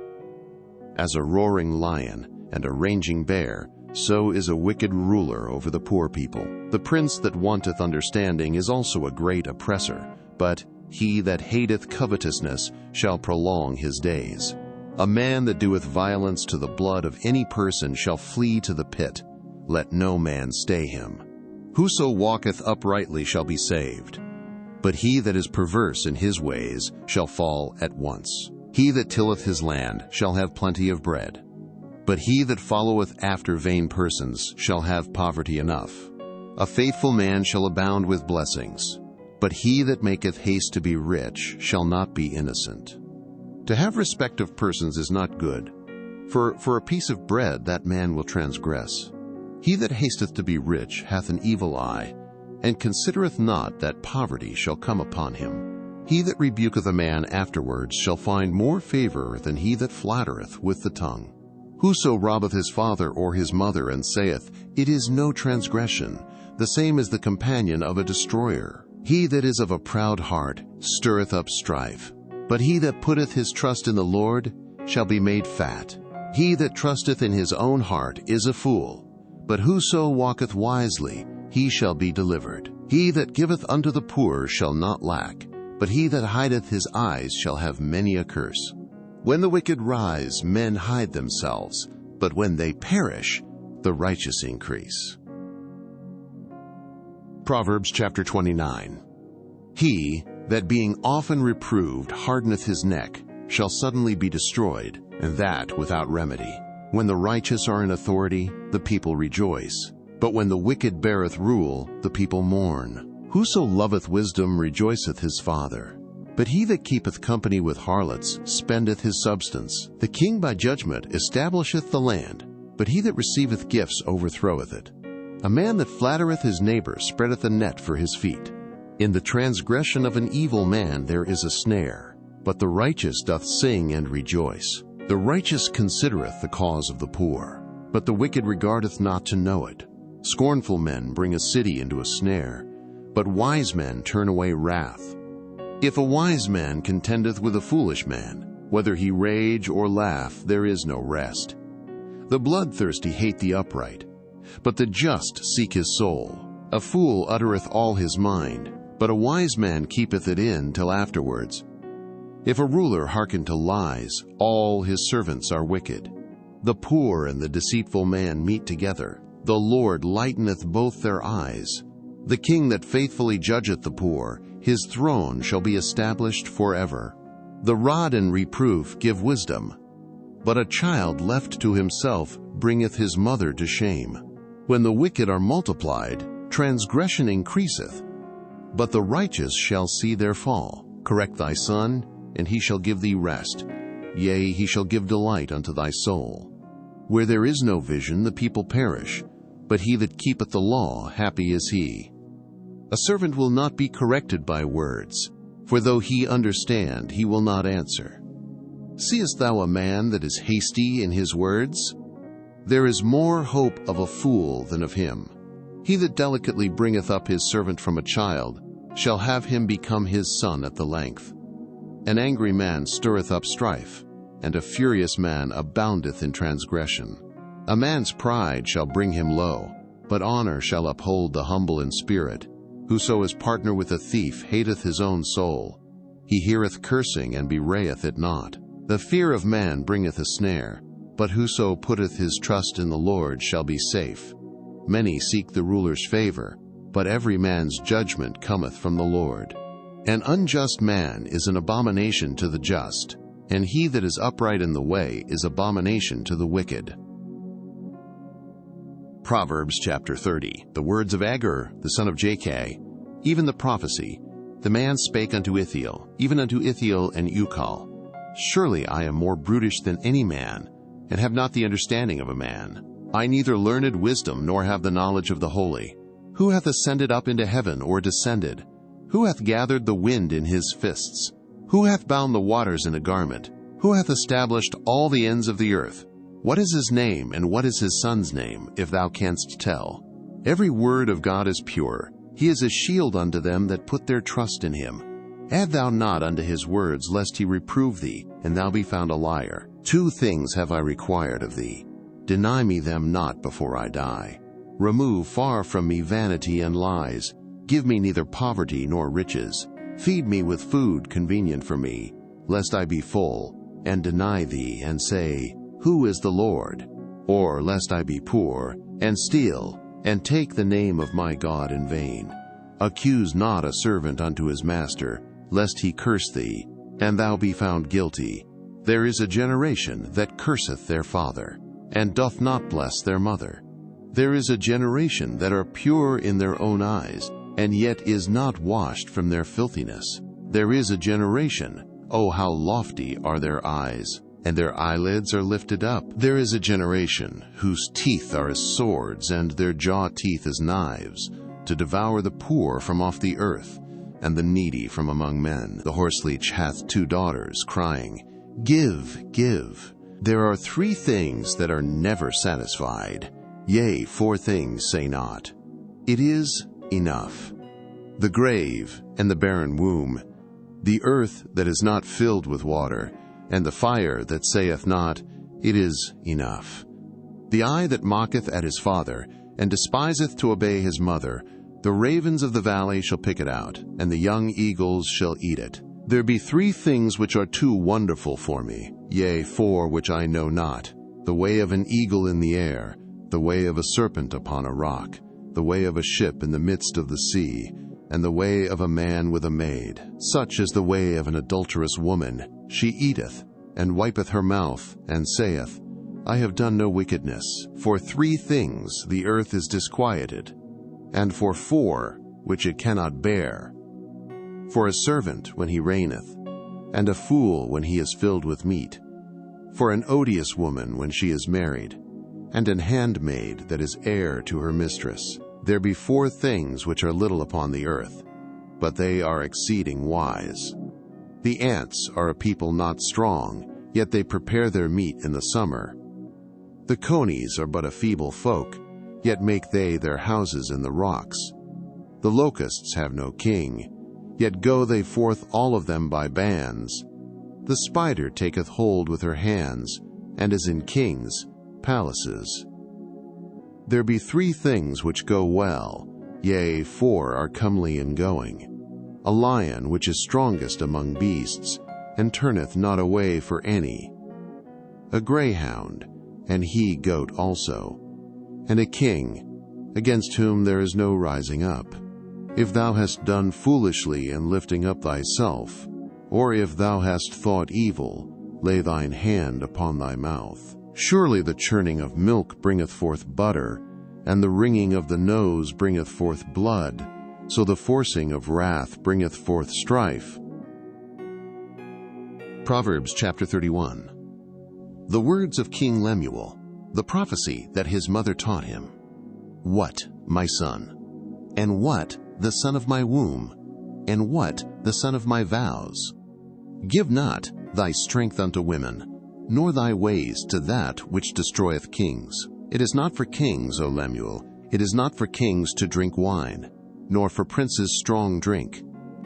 As a roaring lion and a raging bear, so is a wicked ruler over the poor people. The prince that wanteth understanding is also a great oppressor, but he that hateth covetousness shall prolong his days. A man that doeth violence to the blood of any person shall flee to the pit. Let no man stay him. Whoso walketh uprightly shall be saved, but he that is perverse in his ways shall fall at once. He that tilleth his land shall have plenty of bread, but he that followeth after vain persons shall have poverty enough. A faithful man shall abound with blessings, but he that maketh haste to be rich shall not be innocent. To have respect of persons is not good, for a piece of bread that man will transgress. He that hasteth to be rich hath an evil eye, and considereth not that poverty shall come upon him. He that rebuketh a man afterwards shall find more favor than he that flattereth with the tongue. Whoso robbeth his father or his mother, and saith, It is no transgression, the same is the companion of a destroyer. He that is of a proud heart stirreth up strife, but he that putteth his trust in the Lord shall be made fat. He that trusteth in his own heart is a fool, but whoso walketh wisely, he shall be delivered. He that giveth unto the poor shall not lack, but he that hideth his eyes shall have many a curse. When the wicked rise, men hide themselves, but when they perish, the righteous increase. Proverbs chapter 29. He that being often reproved hardeneth his neck shall suddenly be destroyed, and that without remedy. When the righteous are in authority, the people rejoice, but when the wicked beareth rule, the people mourn. Whoso loveth wisdom rejoiceth his father, but he that keepeth company with harlots spendeth his substance. The king by judgment establisheth the land, but he that receiveth gifts overthroweth it. A man that flattereth his neighbor spreadeth a net for his feet. In the transgression of an evil man there is a snare, but the righteous doth sing and rejoice. The righteous considereth the cause of the poor, but the wicked regardeth not to know it. Scornful men bring a city into a snare, but wise men turn away wrath. If a wise man contendeth with a foolish man, whether he rage or laugh, there is no rest. The bloodthirsty hate the upright, but the just seek his soul. A fool uttereth all his mind, but a wise man keepeth it in till afterwards. If a ruler hearken to lies, all his servants are wicked. The poor and the deceitful man meet together. The Lord lighteneth both their eyes. The king that faithfully judgeth the poor, his throne shall be established forever. The rod and reproof give wisdom, but a child left to himself bringeth his mother to shame. When the wicked are multiplied, transgression increaseth, but the righteous shall see their fall. Correct thy son, and he shall give thee rest. Yea, he shall give delight unto thy soul. Where there is no vision, the people perish, but he that keepeth the law, happy is he. A servant will not be corrected by words, for though he understand, he will not answer. Seest thou a man that is hasty in his words? There is more hope of a fool than of him. He that delicately bringeth up his servant from a child shall have him become his son at the length. An angry man stirreth up strife, and a furious man aboundeth in transgression. A man's pride shall bring him low, but honor shall uphold the humble in spirit. Whoso is partner with a thief hateth his own soul. He heareth cursing and bewrayeth it not. The fear of man bringeth a snare, but whoso putteth his trust in the Lord shall be safe. Many seek the ruler's favor, but every man's judgment cometh from the Lord. An unjust man is an abomination to the just, and he that is upright in the way is abomination to the wicked. Proverbs chapter 30. The words of Agur, the son of Jakeh, even the prophecy. The man spake unto Ithiel, even unto Ithiel and Ucal. Surely I am more brutish than any man, and have not the understanding of a man. I neither learned wisdom, nor have the knowledge of the holy. Who hath ascended up into heaven, or descended? Who hath gathered the wind in his fists? Who hath bound the waters in a garment? Who hath established all the ends of the earth? What is his name, and what is his son's name, if thou canst tell? Every word of God is pure. He is a shield unto them that put their trust in him. Add thou not unto his words, lest he reprove thee, and thou be found a liar. 2 things have I required of thee. Deny me them not before I die. Remove far from me vanity and lies. Give me neither poverty nor riches. Feed me with food convenient for me, lest I be full, and deny thee, and say, Who is the Lord? Or lest I be poor, and steal, and take the name of my God in vain. Accuse not a servant unto his master, lest he curse thee, and thou be found guilty. There is a generation that curseth their father, and doth not bless their mother. There is a generation that are pure in their own eyes, and yet is not washed from their filthiness. There is a generation, oh, how lofty are their eyes, and their eyelids are lifted up. There is a generation whose teeth are as swords, and their jaw teeth as knives, to devour the poor from off the earth, and the needy from among men. The horseleech hath 2 daughters, crying, Give, give. There are 3 things that are never satisfied. Yea, 4 things say not. It is enough. The grave and the barren womb, the earth that is not filled with water, and the fire that saith not, It is enough. The eye that mocketh at his father, and despiseth to obey his mother, the ravens of the valley shall pick it out, and the young eagles shall eat it. There be 3 things which are too wonderful for me, yea, 4 which I know not: the way of an eagle in the air, the way of a serpent upon a rock, the way of a ship in the midst of the sea, and the way of a man with a maid. Such is the way of an adulterous woman. She eateth, and wipeth her mouth, and saith, I have done no wickedness. For 3 things the earth is disquieted, and for 4 which it cannot bear. For a servant when he reigneth, and a fool when he is filled with meat. For an odious woman when she is married, and an handmaid that is heir to her mistress. There be 4 things which are little upon the earth, but they are exceeding wise. The ants are a people not strong, yet they prepare their meat in the summer. The conies are but a feeble folk, yet make they their houses in the rocks. The locusts have no king, yet go they forth all of them by bands. The spider taketh hold with her hands, and is in kings' palaces. There be 3 things which go well, yea, 4 are comely in going. A lion which is strongest among beasts, and turneth not away for any. A greyhound, and he goat also. And a king, against whom there is no rising up. If thou hast done foolishly in lifting up thyself, or if thou hast thought evil, lay thine hand upon thy mouth. Surely the churning of milk bringeth forth butter, and the wringing of the nose bringeth forth blood, so the forcing of wrath bringeth forth strife. Proverbs chapter 31. The words of King Lemuel, the prophecy that his mother taught him. What, my son? And what, the son of my womb? And what, the son of my vows? Give not thy strength unto women, nor thy ways to that which destroyeth kings. It is not for kings, O Lemuel, it is not for kings to drink wine, nor for princes strong drink,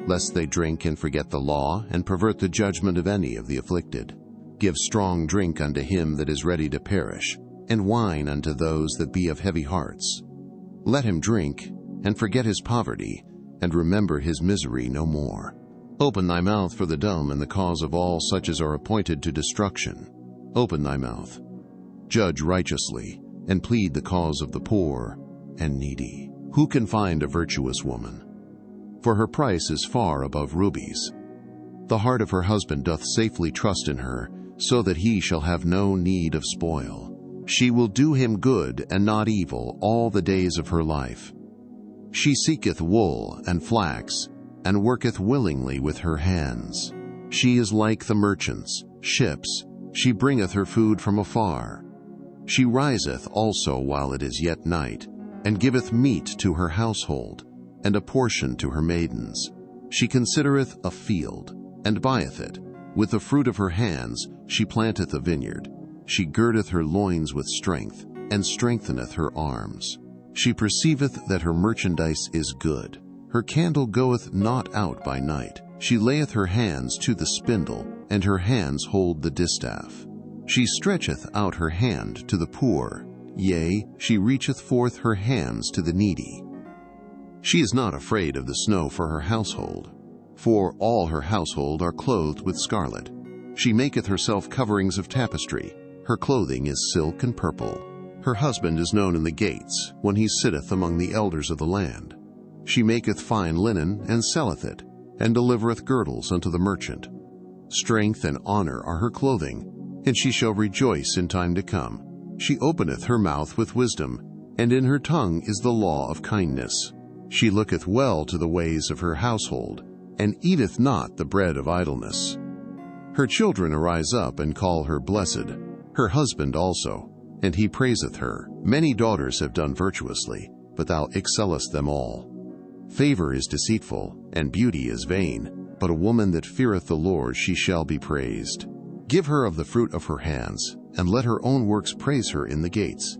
lest they drink and forget the law, and pervert the judgment of any of the afflicted. Give strong drink unto him that is ready to perish, and wine unto those that be of heavy hearts. Let him drink, and forget his poverty, and remember his misery no more. Open thy mouth for the dumb and the cause of all such as are appointed to destruction. Open thy mouth. Judge righteously, and plead the cause of the poor, and needy. Who can find a virtuous woman? For her price is far above rubies. The heart of her husband doth safely trust in her, so that he shall have no need of spoil. She will do him good and not evil all the days of her life. She seeketh wool and flax, and worketh willingly with her hands. She is like the merchants, ships, she bringeth her food from afar. She riseth also while it is yet night, and giveth meat to her household, and a portion to her maidens. She considereth a field, and buyeth it. With the fruit of her hands she planteth a vineyard. She girdeth her loins with strength, and strengtheneth her arms. She perceiveth that her merchandise is good. Her candle goeth not out by night. She layeth her hands to the spindle, and her hands hold the distaff. She stretcheth out her hand to the poor, yea, she reacheth forth her hands to the needy. She is not afraid of the snow for her household, for all her household are clothed with scarlet. She maketh herself coverings of tapestry. Her clothing is silk and purple. Her husband is known in the gates, when he sitteth among the elders of the land. She maketh fine linen, and selleth it, and delivereth girdles unto the merchant. Strength and honor are her clothing, and she shall rejoice in time to come. She openeth her mouth with wisdom, and in her tongue is the law of kindness. She looketh well to the ways of her household, and eateth not the bread of idleness. Her children arise up and call her blessed, her husband also, and he praiseth her. Many daughters have done virtuously, but thou excellest them all. Favor is deceitful, and beauty is vain, but a woman that feareth the Lord, she shall be praised. Give her of the fruit of her hands, and let her own works praise her in the gates.